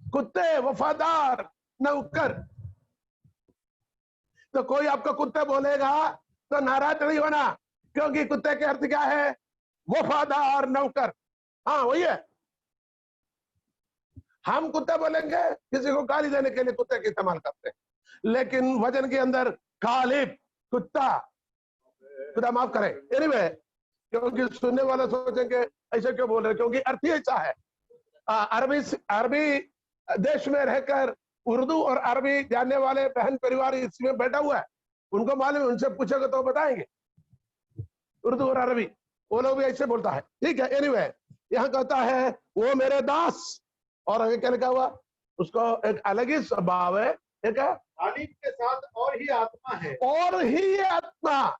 कुत्ते वफादार नौकर। तो कोई आपको कुत्ते बोलेगा तो नाराज नहीं होना, क्योंकि कुत्ते के अर्थ क्या है? वफादार नौकर। हाँ वही है। हम कुत्ते बोलेंगे किसी को गाली देने के लिए कुत्ते का इस्तेमाल करते हैं, लेकिन वचन के अंदर खालिब कुत्ता, खुदा माफ करे। एनीवे, क्योंकि सुनने वाले सोचेंगे ऐसे क्यों बोल रहे, क्योंकि अर्थ ही ऐसा है। अरबी देश में रहकर उर्दू और अरबी जानने वाले बहन परिवार इसमें बैठा हुआ है, उनको मालूम है, उनसे पूछेगा तो बताएंगे उर्दू और अरबी, वो लोग भी ऐसे बोलता है। ठीक है। एनीवे, यहाँ कहता है वो मेरे दास, और आगे क्या लिखा हुआ? उसको एक अलग ही स्वभाव है, एक खालिब के साथ और ही आत्मा है। और ही आत्मा,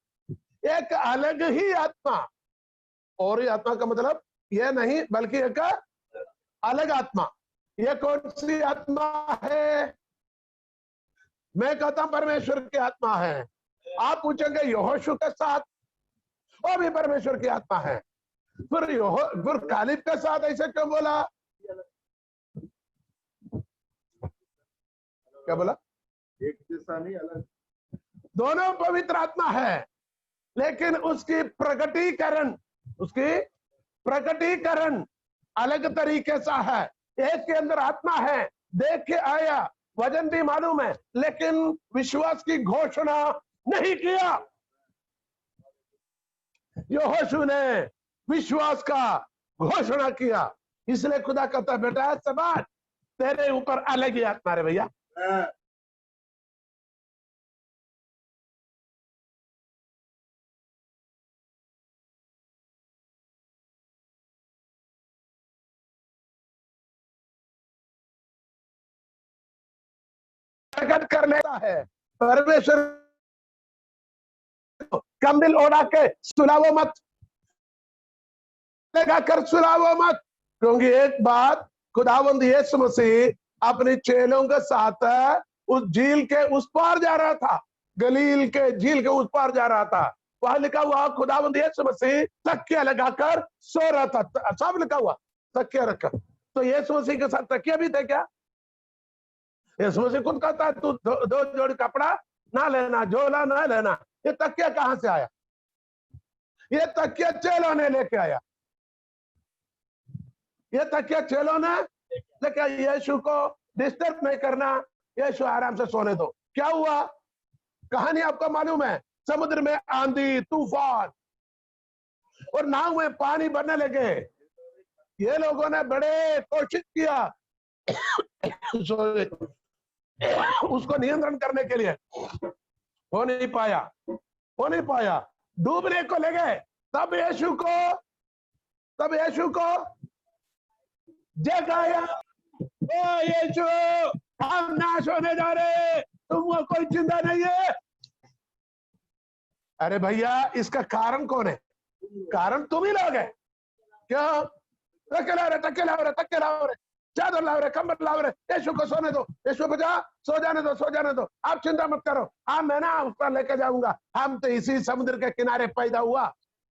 एक अलग ही आत्मा। और ही आत्मा का मतलब यह नहीं, बल्कि एक अलग आत्मा। यह कौन सी आत्मा है? मैं कहता हूं परमेश्वर की आत्मा है। आप पूछेंगे यहोशू के साथ, वो भी परमेश्वर की आत्मा है। फिर खालिब के साथ ऐसे क्यों बोला? क्या बोला? एक जैसा नहीं, अलग। दोनों पवित्र आत्मा है, लेकिन उसकी प्रकटीकरण अलग तरीके से है। एक के अंदर आत्मा है, देख के आया, वजन भी मालूम है, लेकिन विश्वास की घोषणा नहीं किया। यहोशू ने विश्वास का घोषणा किया। इसलिए खुदा कहता बेटा सबात, तेरे ऊपर अलग ही आत्मा रे भैया। प्रकट कर लेता है। परमेश्वर कंबिल ओढ़ा के सुलावो मत, लगा कर सुलावो मत, क्योंकि एक बात खुदावंद यीशु मसीह अपने चेलों के साथ उस झील के उस पार जा रहा था, गलील के झील के उस पार जा रहा था। वहां लिखा हुआ खुदावंद यीशु मसीह तकिया लगाकर सो रहा था। सब लिखा हुआ तकिया रखकर। तो यीशु मसीह के साथ तकिया भी थे क्या? यीशु मसीह खुद कहता है तू दो जोड़ी कपड़ा ना लेना, झोला ना लेना। ये तकिया कहां से आया? ये तकिया चेलों ने लेके आया। ये तकिया चेलों ने लेके, यीशु को डिस्टर्ब नहीं करना, यीशु आराम से सोने दो। क्या हुआ? कहानी आपको मालूम है। समुद्र में आंधी तूफान और नाव में पानी भरने लगे। ये लोगों ने बड़े कोशिश किया उसको नियंत्रण करने के लिए, हो नहीं पाया। डूबने को लगे। तब यीशु को जगाया। ओ यीशु, हम नाश होने जा रहे, तुमको कोई चिंता नहीं है। अरे भैया, इसका कारण कौन है? कारण तुम ही लोग है। क्यों? टक्के लाओ रे, चादर लाओ रे, कंबल लाओ रे, यीशु को सोने दो, यीशु को सो जाने दो, आप चिंता मत करो, हाँ मैं ना उस पर लेके जाऊंगा। हम तो इसी समुद्र के किनारे पैदा हुआ,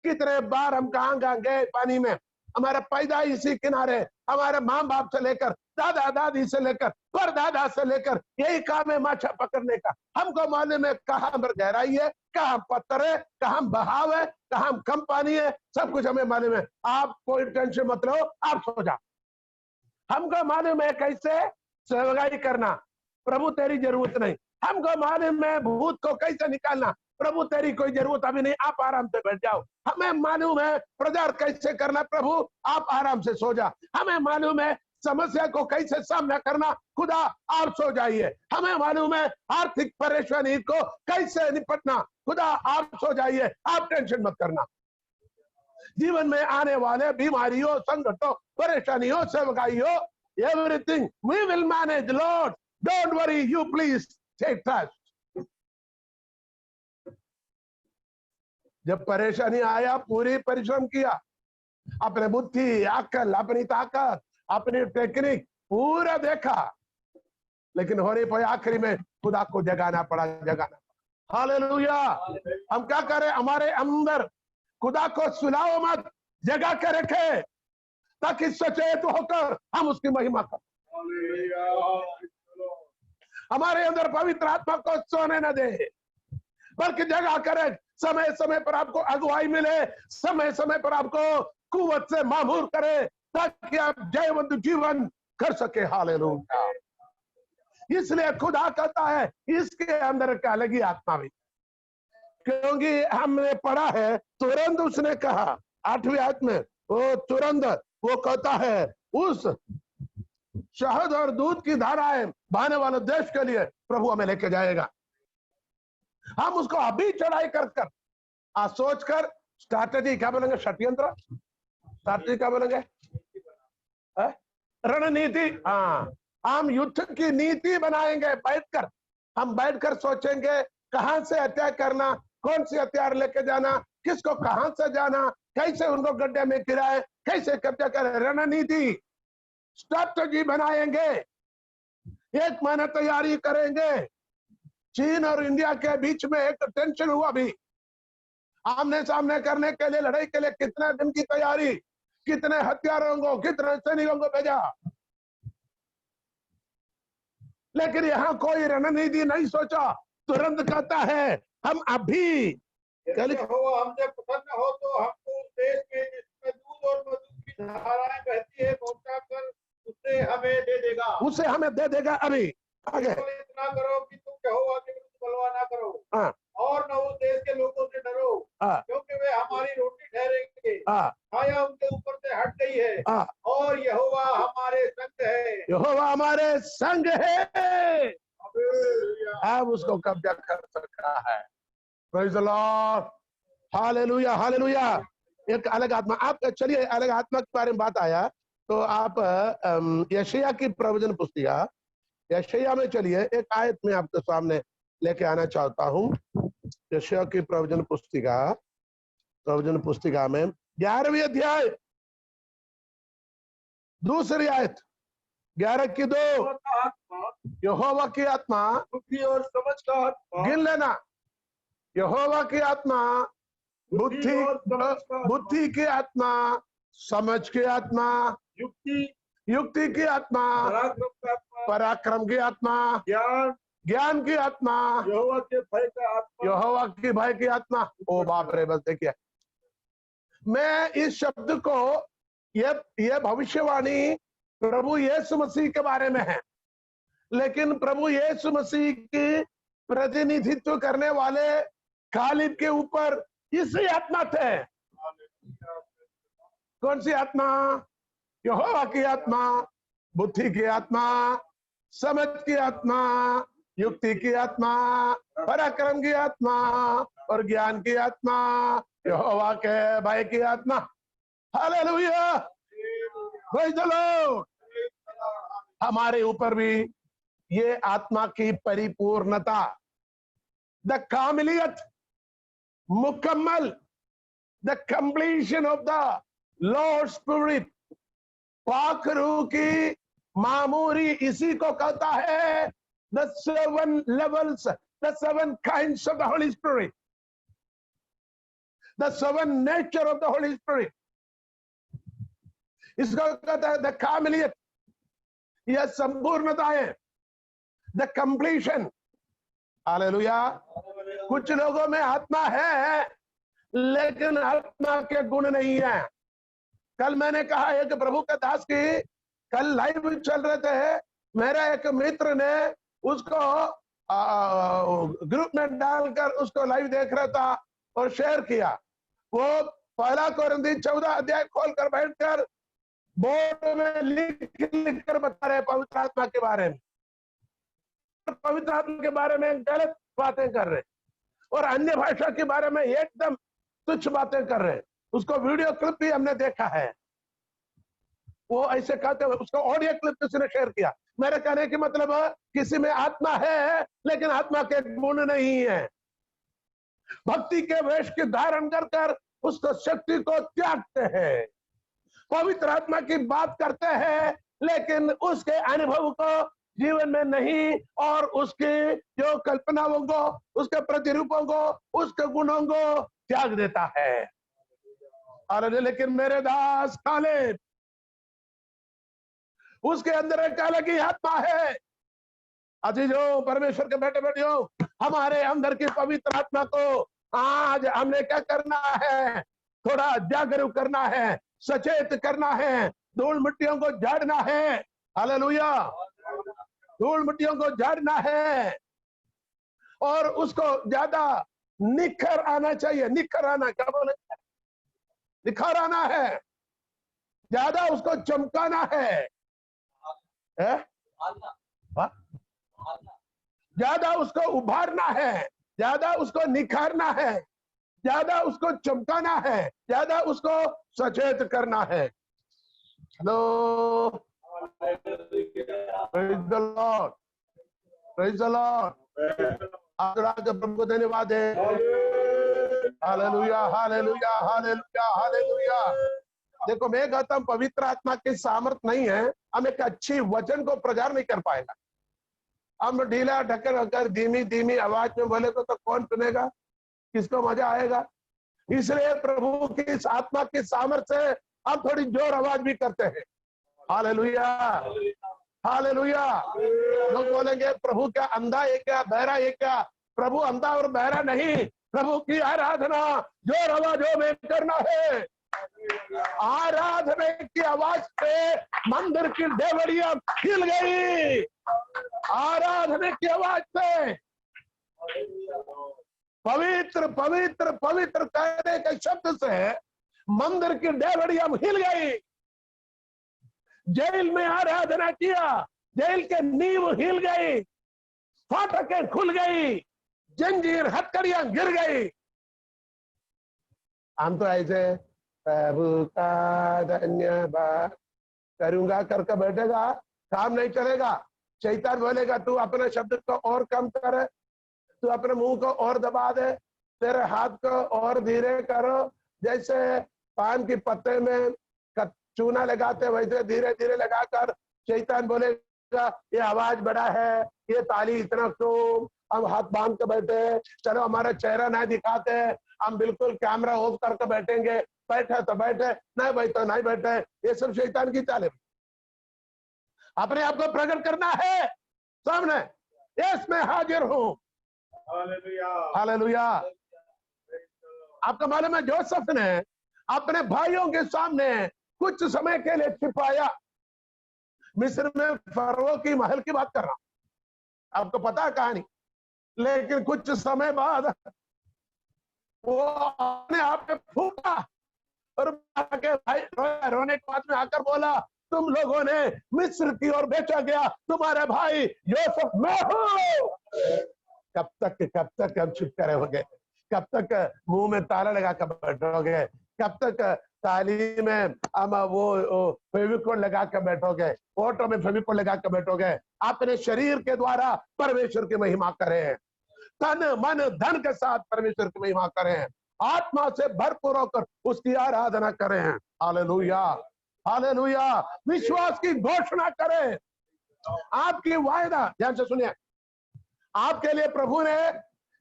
कितने बार हम कहां गए पानी में, हमारे पैदाइशी किनारे, हमारे माँ बाप से लेकर, दादा दादी से लेकर, परदादा से लेकर यही काम है माछा पकड़ने का। हमको मालूम है कहाँ गहराई है, कहाँ पत्थर है, कहाँ बहाव है, कहाँ कम पानी है, सब कुछ हमें मालूम है। आप कोई टेंशन मत लो, आप सो जाओ। हमको मालूम है कैसे सेवकाई करना, प्रभु तेरी जरूरत नहीं। हमको मालूम है भूत को कैसे निकालना, प्रभु तेरी कोई जरूरत अभी नहीं, आप आराम से बैठ जाओ। हमें मालूम है प्रचार कैसे करना, प्रभु आप आराम से सो जा। हमें मालूम है समस्या को कैसे सामना करना, खुदा आप सो जाइए। हमें मालूम है आर्थिक परेशानी को कैसे निपटना, खुदा आप सो जाइए, आप टेंशन मत करना। जीवन में आने वाले बीमारियों, संकटों, परेशानियों, सेवकाइयों, everything we will manage Lord, don't worry, you please take trust. जब परेशानी आया पूरी परिश्रम किया, अपने बुद्धि, अक्ल, अपनी ताकत, अपनी टेक्निक पूरा देखा, लेकिन हो रही पे आखिरी में खुदा को जगाना पड़ा। हालेलुया। हम क्या करें, हमारे अंदर खुदा को सुलाओ मत, जगा के रखे ताकि सचेत होकर हम उसकी महिमा करें। हमारे अंदर पवित्र आत्मा को सोने न दे, बल्कि जगा करे। समय समय पर आपको अगुवाई मिले, समय समय पर आपको कुवत से मामूर करे, ताकि आप जयवंत जीवन कर सके। हालेलुया। इसलिए खुदा कहता है इसके अंदर का अलग ही आत्मा भी, क्योंकि हमने पढ़ा है तुरंत उसने कहा 8वीं आयत में, वो तुरंत वो कहता है उस शहद और दूध की धाराएं बहने वाले देश के लिए प्रभु हमें लेके जाएगा। हम उसको अभी चढ़ाई कर आज सोच कर स्ट्रैटेजी क्या बोलेंगे, षड्यंत्र, स्ट्रैटेजी क्या बोलेंगे, रणनीति। हाँ, हम युद्ध की नीति बनाएंगे बैठकर। हम बैठकर सोचेंगे कहां से अटैक करना, कौन सी हथियार लेके जाना, किसको कहां से जाना, कैसे उनको गड्ढे में गिराए, कैसे कब्जा करें, रणनीति स्ट्रैटेजी बनाएंगे। 1 महीना तैयारी करेंगे। चीन और इंडिया के बीच में एक टेंशन हुआ भी, आमने सामने करने के लिए, लड़ाई के लिए कितने दिन की तैयारी, कितने हथियारों को, कितने सैनिकों को भेजा, लेकिन यहाँ कोई रणनीति नहीं सोचा। तुरंत कहता है हम अभी हमसे प्रसन्न हो तो हमको उस देश में जिसमें दूध और मधु की धाराएं बहती है पहुंचाकर उसे हमें दे देगा, उसे हमें दे देगा। अभी आगे इतना करो कि तुम यहोवा के विरुद्ध बलवा ना करो। हाँ, और न उस देश के लोगों से डरो, क्योंकि वे हमारी रोटी ठहरेंगे। छाया उनके ऊपर से हट गई है और यहोवा हमारे संग है। यहोवा हमारे संग है, अब उसको कब्जा कर सकता है। Praise the Lord, hallelujah, hallelujah. एक अलग आत्मा, आप चलिए अलग आत्मा के बारे में बात आया तो आप यशायाह की प्रवचन पुस्तिका, यशायाह में चलिए, एक आयत में आपके सामने लेके आना चाहता हूं। यशायाह की प्रवचन पुस्तिका में 11वीं अध्याय 2री आयत, 11:2, यहोवा की आत्मा बुद्धि और समझ का आत्मा, गिन लेना, यहोवा की आत्मा, बुद्धि की आत्मा, समझ की आत्मा, युक्ति की आत्मा, पराक्रम की आत्मा, ज्ञान की आत्मा, यहोवा के भय का आत्मा, यहोवा की भय की आत्मा। ओ बाप रे, बस देखिए, मैं इस शब्द को, ये भविष्यवाणी प्रभु यीशु मसीह के बारे में है, लेकिन प्रभु यीशु मसीह की प्रतिनिधित्व करने वाले खालिद के ऊपर इसी आत्मा थे। कौन सी आत्मा? यहोवा की आत्मा, बुद्धि की आत्मा, समझ की आत्मा, युक्ति की आत्मा, पराक्रम की आत्मा और ज्ञान की आत्मा, यहोवा के भय की आत्मा। Hallelujah, praise the Lord. हमारे ऊपर भी ये आत्मा की परिपूर्णता, द कामिलियत, मुकम्मल, the completion of the Lord spirit, पाक रूह की मामूरी, इसी को कहता है the 7 levels, the 7 kinds of the Holy Spirit, the 7 nature of the Holy Spirit. इसको कहता है द कामिलियत, यह संपूर्णता है, द कंप्लीशन। हालेलुया। कुछ लोगों में आत्मा है लेकिन आत्मा के गुण नहीं है। कल मैंने कहा एक प्रभु के दास की, कल लाइव चल रहे थे, मेरा एक मित्र ने उसको ग्रुप में डालकर उसको लाइव देख रहा था और शेयर किया। वो 1 कोरिन्थी 14 अध्याय खोलकर बैठकर बोर्ड में लिख कर बता रहे पवित्र आत्मा के बारे में, पवित्र आत्मा के बारे में गलत बातें कर रहे और अन्य भाषा के बारे में एकदम तुच्छ बातें कर रहे। उसको वीडियो क्लिप भी हमने देखा है, वो ऐसे कहते हुए उसको ऑडियो क्लिप किसी ने शेयर किया। मेरे कहने की मतलब किसी में आत्मा है लेकिन आत्मा के गुण नहीं है। भक्ति के वेश की धारण कर उसको शक्ति को त्यागते हैं, पवित्र आत्मा की बात करते हैं लेकिन उसके अनुभव को जीवन में नहीं, और उसके जो कल्पनाओं को, उसके प्रतिरूपों को, उसके गुणों को त्याग देता है। और लेकिन मेरे दास कालेब, उसके अंदर एक अलग ही आत्मा है। अजीजों, परमेश्वर के बेटे बेटियों, हमारे अंदर की पवित्र आत्मा को आज हमने क्या करना है? थोड़ा जागरूक करना है, सचेत करना है, धूल मिट्टियों को झाड़ना है। हालेलुया। धूल मिट्टियों को झाड़ना है और उसको ज्यादा निखर आना चाहिए। निखर आना क्या बोले? निखर आना है, ज्यादा उसको चमकाना है, ज्यादा उसको उभारना है, ज्यादा उसको निखारना है, ज्यादा उसको चमकाना है, ज्यादा उसको सचेत करना है। Hello, praise the Lord, praise the Lord. आज प्रभु को धन्यवाद है। Hallelujah, hallelujah, hallelujah, hallelujah. देखो, मैं कहता हूं पवित्र आत्मा की सामर्थ्य नहीं है, हम एक अच्छी वचन को प्रचार नहीं कर पाएगा। हम ढीला ढक्कन होकर धीमी धीमी आवाज में बोले तो कौन सुनेगा? किसको मजा आएगा? इसलिए प्रभु की इस आत्मा की सामर्थ्य से हम थोड़ी जोर आवाज भी करते हैं। Hallelujah, hallelujah. लोग बोलेंगे प्रभु क्या अंधा है क्या, बहरा है क्या? प्रभु अंधा और बहरा नहीं, प्रभु की आराधना जोर आवाजों में करना है। आराधना की आवाज पे मंदिर की देवड़ियां हिल गई। आराधना की आवाज पे पवित्र पवित्र पवित्र कहने के शब्द से मंदिर की देवड़ियां हिल गई। जेल में आराधना किया, जेल के नींव हिल गई, फाटकें खुल गई, जंजीर हथकड़ियां गिर गई। हम तो ऐसे प्रभु का धन्यवाद करूंगा करके बैठेगा, काम नहीं चलेगा। शैतान बोलेगा तू अपने शब्द को और कम कर, तू अपने मुंह को और दबा दे, तेरे हाथ को और धीरे करो। जैसे पान की पत्ते में चूना लगाते वैसे धीरे धीरे लगाकर शैतान बोलेगा ये आवाज बड़ा है, ये ताली इतना क्यों? हम हाथ बांध के बैठे, चलो हमारा चेहरा नहीं दिखाते, हम बिल्कुल कैमरा ऑफ करके बैठेंगे, बैठे तो बैठे, नहीं बैठे तो नहीं बैठे। ये सब शैतान की चाल है। अपने आप को प्रकट करना है सामने, यस मैं हाजिर हूं। Hallelujah, hallelujah. आपका मालूम है जोसेफ ने अपने भाइयों के सामने कुछ समय के लिए छिपाया। मिस्र में फरो की महल की बात कर रहा हूं, आपको पता है कहानी। लेकिन कुछ समय बाद वो अपने आप में फूका और भाई रोने के बाद में आकर बोला तुम लोगों ने मिस्र की ओर बेचा गया, तुम्हारे भाई यूसुफ मैं हूं। कब तक हम चुप करे होंगे? कब तक मुंह में ताला लगा कर बैठोगे? कब तक ताली में हम वो फेविकोल लगा कर बैठोगे, फोटो में फेविकोल लगा कर बैठोगे? अपने शरीर के द्वारा परमेश्वर की महिमा करें, तन मन धन के साथ परमेश्वर की महिमा करें, आत्मा से भरपूर होकर उसकी आराधना करें। Hallelujah, hallelujah. विश्वास की घोषणा करें। आपकी वायदा, ध्यान से सुनिए, आपके लिए प्रभु ने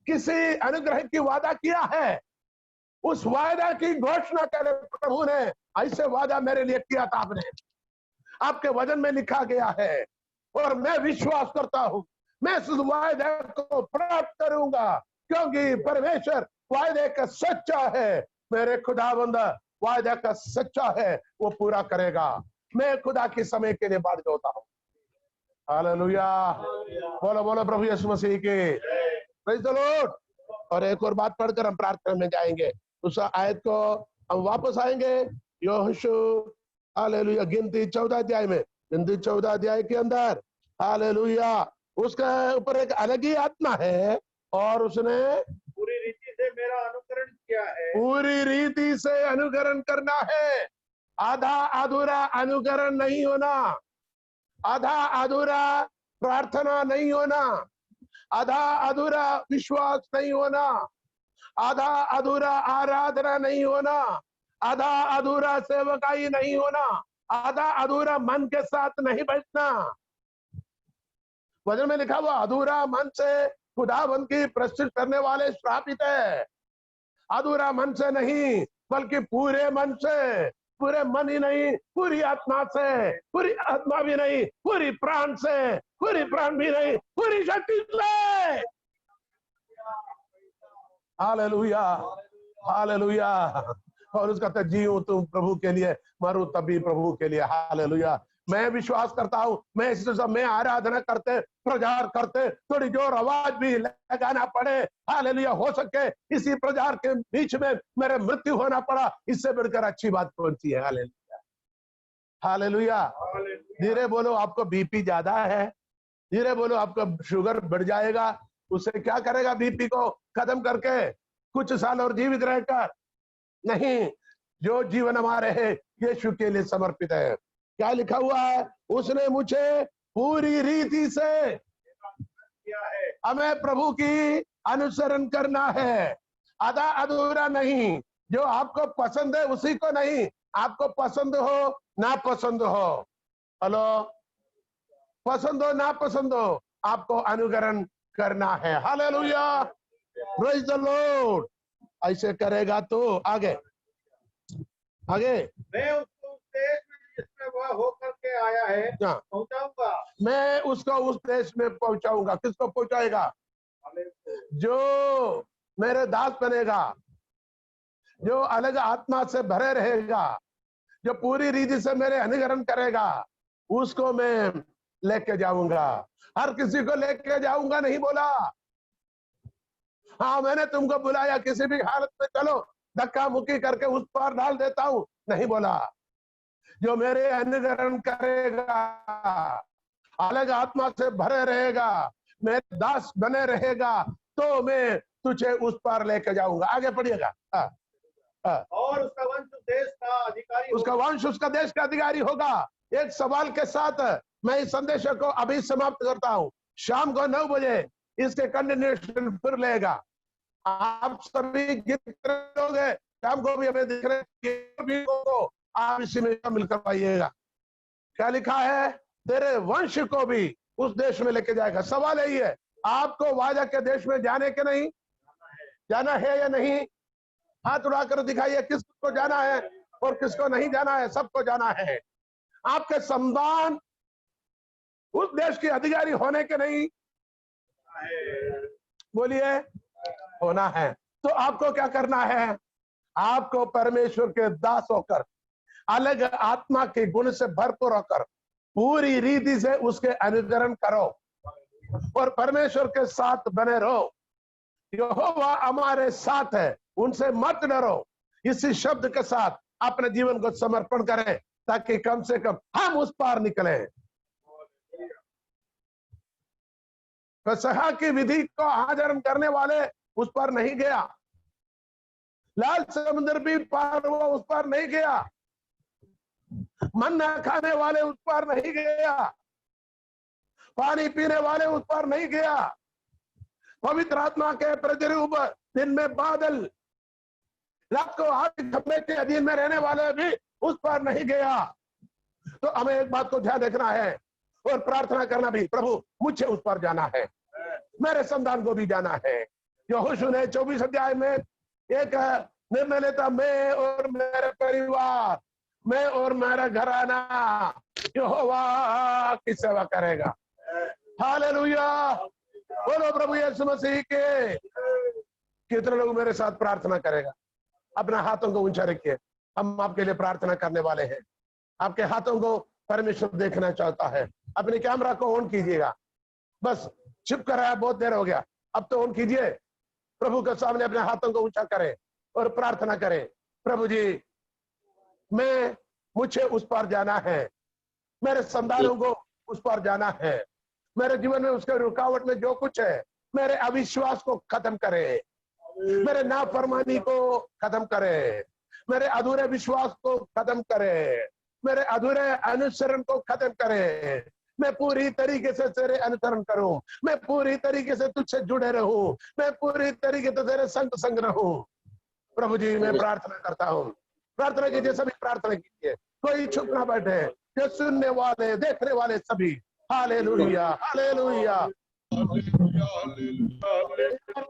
किसी अनुग्रह की वादा किया है, उस वायदा की घोषणा करे प्रभु ने, ऐसे वादा मेरे लिए किया था आपने, आपके वचन में लिखा गया है और मैं विश्वास करता हूं मैं इस वायदे को प्राप्त करूंगा, क्योंकि परमेश्वर वायदे का सच्चा है। मेरे खुदावंद वायदा का सच्चा है, वो पूरा करेगा। मैं खुदा के समय के लिए बात होता हूँ। हालेलुया, बोलो बोलो प्रभु यीशु मसीह के, प्रेज़ द लॉर्ड। और एक और बात पढ़कर हम प्रार्थना में जाएंगे, उस आयत को हम वापस आएंगे यहोशू, हालेलुया, गिनती 14 अध्याय में, गिनती 14 अध्याय के अंदर, हालेलुया, उसका ऊपर एक अलग ही आत्मा है और उसने पूरी रीति से मेरा अनुकरण किया है। पूरी रीति से अनुकरण करना है, आधा अधूरा अनुकरण नहीं होना, आधा अधूरा प्रार्थना नहीं होना, आधा अधूरा विश्वास नहीं होना, आधा अधूरा आराधना नहीं होना, आधा अधूरा सेवकाई नहीं होना, आधा अधूरा मन के साथ नहीं बैठना। वचन में लिखा हुआ अधूरा मन से खुदावंद की प्रस्तुत करने वाले श्रापित है। अधूरा मन से नहीं, बल्कि पूरे मन से, पूरे मन ही नहीं, पूरी आत्मा से, पूरी आत्मा भी नहीं, पूरी प्राण से, पूरी प्राण भी नहीं, पूरी शक्ति से। Hallelujah, hallelujah. और उसका तो जीऊं तुम प्रभु के लिए, मरूं तभी प्रभु के लिए। हालेलुया। मैं विश्वास करता हूं, मैं इस समय आराधना करते, प्रचार करते, थोड़ी जोर आवाज भी लगाना पड़े, हालेलुया, हो सके इसी प्रचार के बीच में मेरे मृत्यु होना पड़ा, इससे बढ़कर अच्छी बात कौन सी है। Hallelujah, hallelujah. धीरे बोलो, आपको बीपी ज्यादा है, धीरे बोलो, आपका शुगर बढ़ जाएगा। उससे क्या करेगा? बीपी को खत्म करके कुछ साल और जीवित रहकर नहीं, जो जीवन हमारे है यीशु के लिए समर्पित है। क्या लिखा हुआ है? उसने मुझे पूरी रीति से हमें प्रभु की अनुसरण करना है, आधा अधूरा नहीं। जो आपको पसंद है उसी को नहीं, आपको पसंद हो ना पसंद हो, हेलो, पसंद हो ना पसंद हो, आपको अनुकरण करना है। Hallelujah, praise the Lord. ऐसे करेगा तो आगे आगे मैं उसको उस देश में जिसमें वह होकर के आया है पहुंचाऊंगा। मैं उसको उस देश में पहुंचाऊंगा। किसको पहुंचाएगा? जो मेरे दास बनेगा, जो अलग आत्मा से भरे रहेगा, जो पूरी रीति से मेरे अनुकरण करेगा, उसको मैं लेके जाऊंगा। हर किसी को लेके जाऊंगा नहीं बोला। हाँ, मैंने तुमको बुलाया, किसी भी हालत में चलो, धक्का मुक्की करके उस पार डाल देता हूं, नहीं बोला। जो मेरे अनुकरण करेगा, अलग आत्मा से भरे रहेगा, मेरे दास बने रहेगा, तो मैं तुझे उस पार लेके जाऊंगा। आगे पढ़िएगा। और उसका वंश उस देश का अधिकारी, उसका वंश उसका देश का अधिकारी होगा। एक सवाल के साथ मैं इस संदेश को अभी समाप्त करता हूं। शाम को 9 बजे इसके कंटिन्यूएशन फिर लेगा। आप सभी गीत करोगे, शाम को भी हमें दिख रहे को आप इसी में शामिल करवाइएगा। क्या लिखा है? तेरे वंश को भी उस देश में लेके जाएगा। सवाल यही है, आपको वादा के देश में जाने के नहीं जाना है या नहीं? हाथ उड़ाकर दिखाइए किसको जाना है और किसको नहीं जाना है। सबको जाना है। आपके संतान उस देश के अधिकारी होने के नहीं? बोलिए, होना है। तो आपको क्या करना है? आपको परमेश्वर के दास होकर, अलग आत्मा के गुण से भरपूर होकर, पूरी रीति से उसके अनुकरण करो और परमेश्वर के साथ बने रहो। यहोवा हमारे साथ है, उनसे मत डरो। इसी शब्द के साथ अपने जीवन को समर्पण करें, ताकि कम से कम हम उस पार निकले। फसह की विधि को आचरण करने वाले उस पर नहीं गया। लाल समुद्र भी पार हुआ, उस पर नहीं गया। मन्ना खाने वाले उस पर नहीं गया। पानी पीने वाले उस पर नहीं गया। पवित्र आत्मा के प्रतिरूप दिन में बादल, रात को आग खंभे के अधीन में रहने वाले भी उस पर नहीं गया। तो हमें एक बात को ध्यान रखना है और प्रार्थना करना भी, प्रभु मुझे उस पर जाना है, मेरे संतान को भी जाना है। यहोशू ने 24 अध्याय में एक नहीं मैंने तो मैं और मेरा परिवार, मैं और मेरा घराना यहोवा की सेवा करेगा। हालेलुया, बोलो प्रभु यीशु मसीह के। कितने लोग मेरे साथ प्रार्थना करेगा? अपना हाथों को ऊंचा रखिए, हम आपके लिए प्रार्थना करने वाले हैं। आपके हाथों को परमेश्वर देखना चाहता है। अपने कैमरा को ऑन कीजिएगा, बस छिप कर रहा है, बहुत देर हो गया, अब तो ऑन कीजिए। प्रभु के सामने अपने हाथों को ऊंचा करें और प्रार्थना करें, प्रभु जी मुझे उस पार जाना है, मेरे संतानों को उस पार जाना है, मेरे जीवन में उसके रुकावट में जो कुछ है, मेरे अविश्वास को खत्म करे, मेरे नाफरमानी को खत्म करे, मेरे अधूरे विश्वास को खत्म करे, मेरे अधूरे अनुसरण को खत्म करे। मैं पूरी तरीके से तेरे अनुसरण करूं, मैं पूरी तरीके से तुझसे जुड़े रहूं, मैं पूरी तरीके से तेरे संग रहूं। प्रभु जी मैं प्रार्थना करता हूं। प्रार्थना कीजिए, सभी प्रार्थना कीजिए, कोई चुप ना बैठे, जो सुनने वाले देखने वाले सभी। Hallelujah, hallelujah.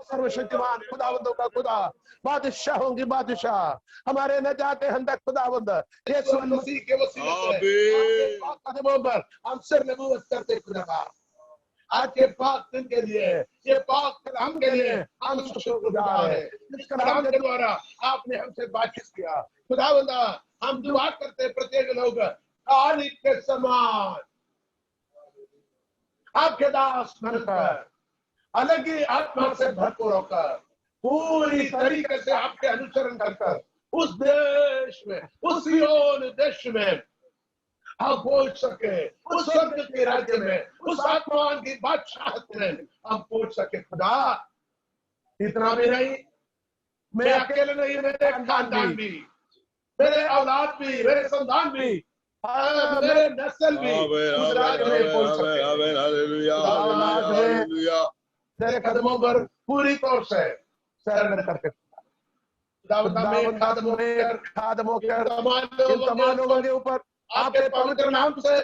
सर्वशक्तिमान खुदावंदों का खुदा, बादशाहों की बादशाह, हमारे न जाते हंदक खुदावंद यीशु मसीह के वसीले से कदमों पर हम सिर नबूवत करते खुदा। आज के पाक दिन के लिए, ये पाक कलाम के लिए हम शुक्रगुजार हैं। इस कलाम के द्वारा आपने हमसे बातचीत किया खुदावंदा। हम दुआ करते प्रत्येक लोग पानी के समान आपके दास बनकर, अलग ही आत्मा से भरपूर होकर, पूरी तरीके से आपके अनुसरण कर उस देश में, उस सिय्योन देश में हम पहुंच सके, उस स्वर्ग के राज्य में, उस आत्मान की बादशाहत में हम पहुंच सके खुदा। इतना भी नहीं, मैं अकेले नहीं, मेरे खानदान भी, मेरे औलाद भी, मेरे संतान भी, मेरे नस्ल भी उस राज्य में पहुंच सके। तेरे कदमों पर पूरी तौर से सरेंडर करके खादमों के तमाम लोगों के ऊपर आपके पवित्र नाम से,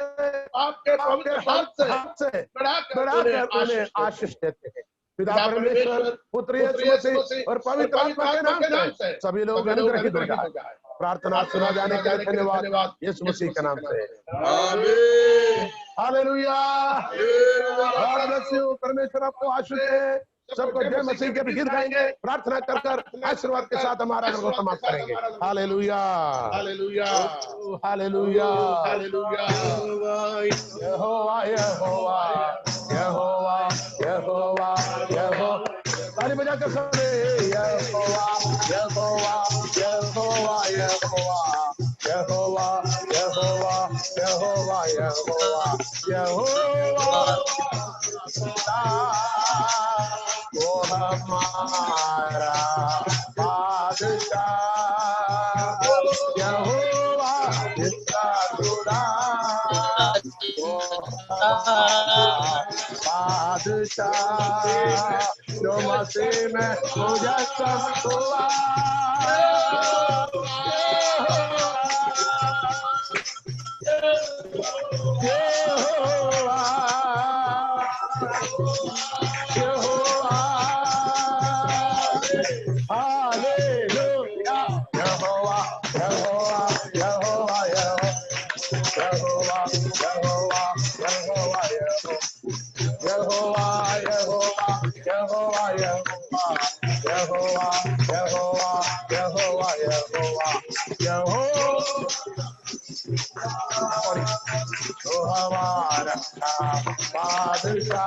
आपके पवित्र हाथ से बढ़ाकर उन्हें आशीष देते हैं। पिता परमेश्वर, पुत्र यीशु मसीह और पवित्र आत्मा के नाम से सभी लोग अनुग्रहित हो जाए। प्रार्थना सुना जाने के लिए धन्यवाद यीशु मसीह के नाम से, आमीन। हालेलुया। परमेश्वर आपको आशीष दे। सबको जय मसीह के गीत गाएंगे, प्रार्थना कर आशीर्वाद के साथ हमारा घर को समाप्त करेंगे। Hallelujah, hallelujah, hallelujah, hallelujah. यहोवा यहोवा यहोवा यहोवा यहोवा, ताली बजा के सुने। यहोवा यहोवा यहोवा यहोवा यहोवा यहोवा यहोवा यहोवा यहोवा वो हमारा बादशाह, यहोवा जिसका खुदा, वो बादशाह जो मसीह में मुजस्सम हुआ। हमारा बादशाह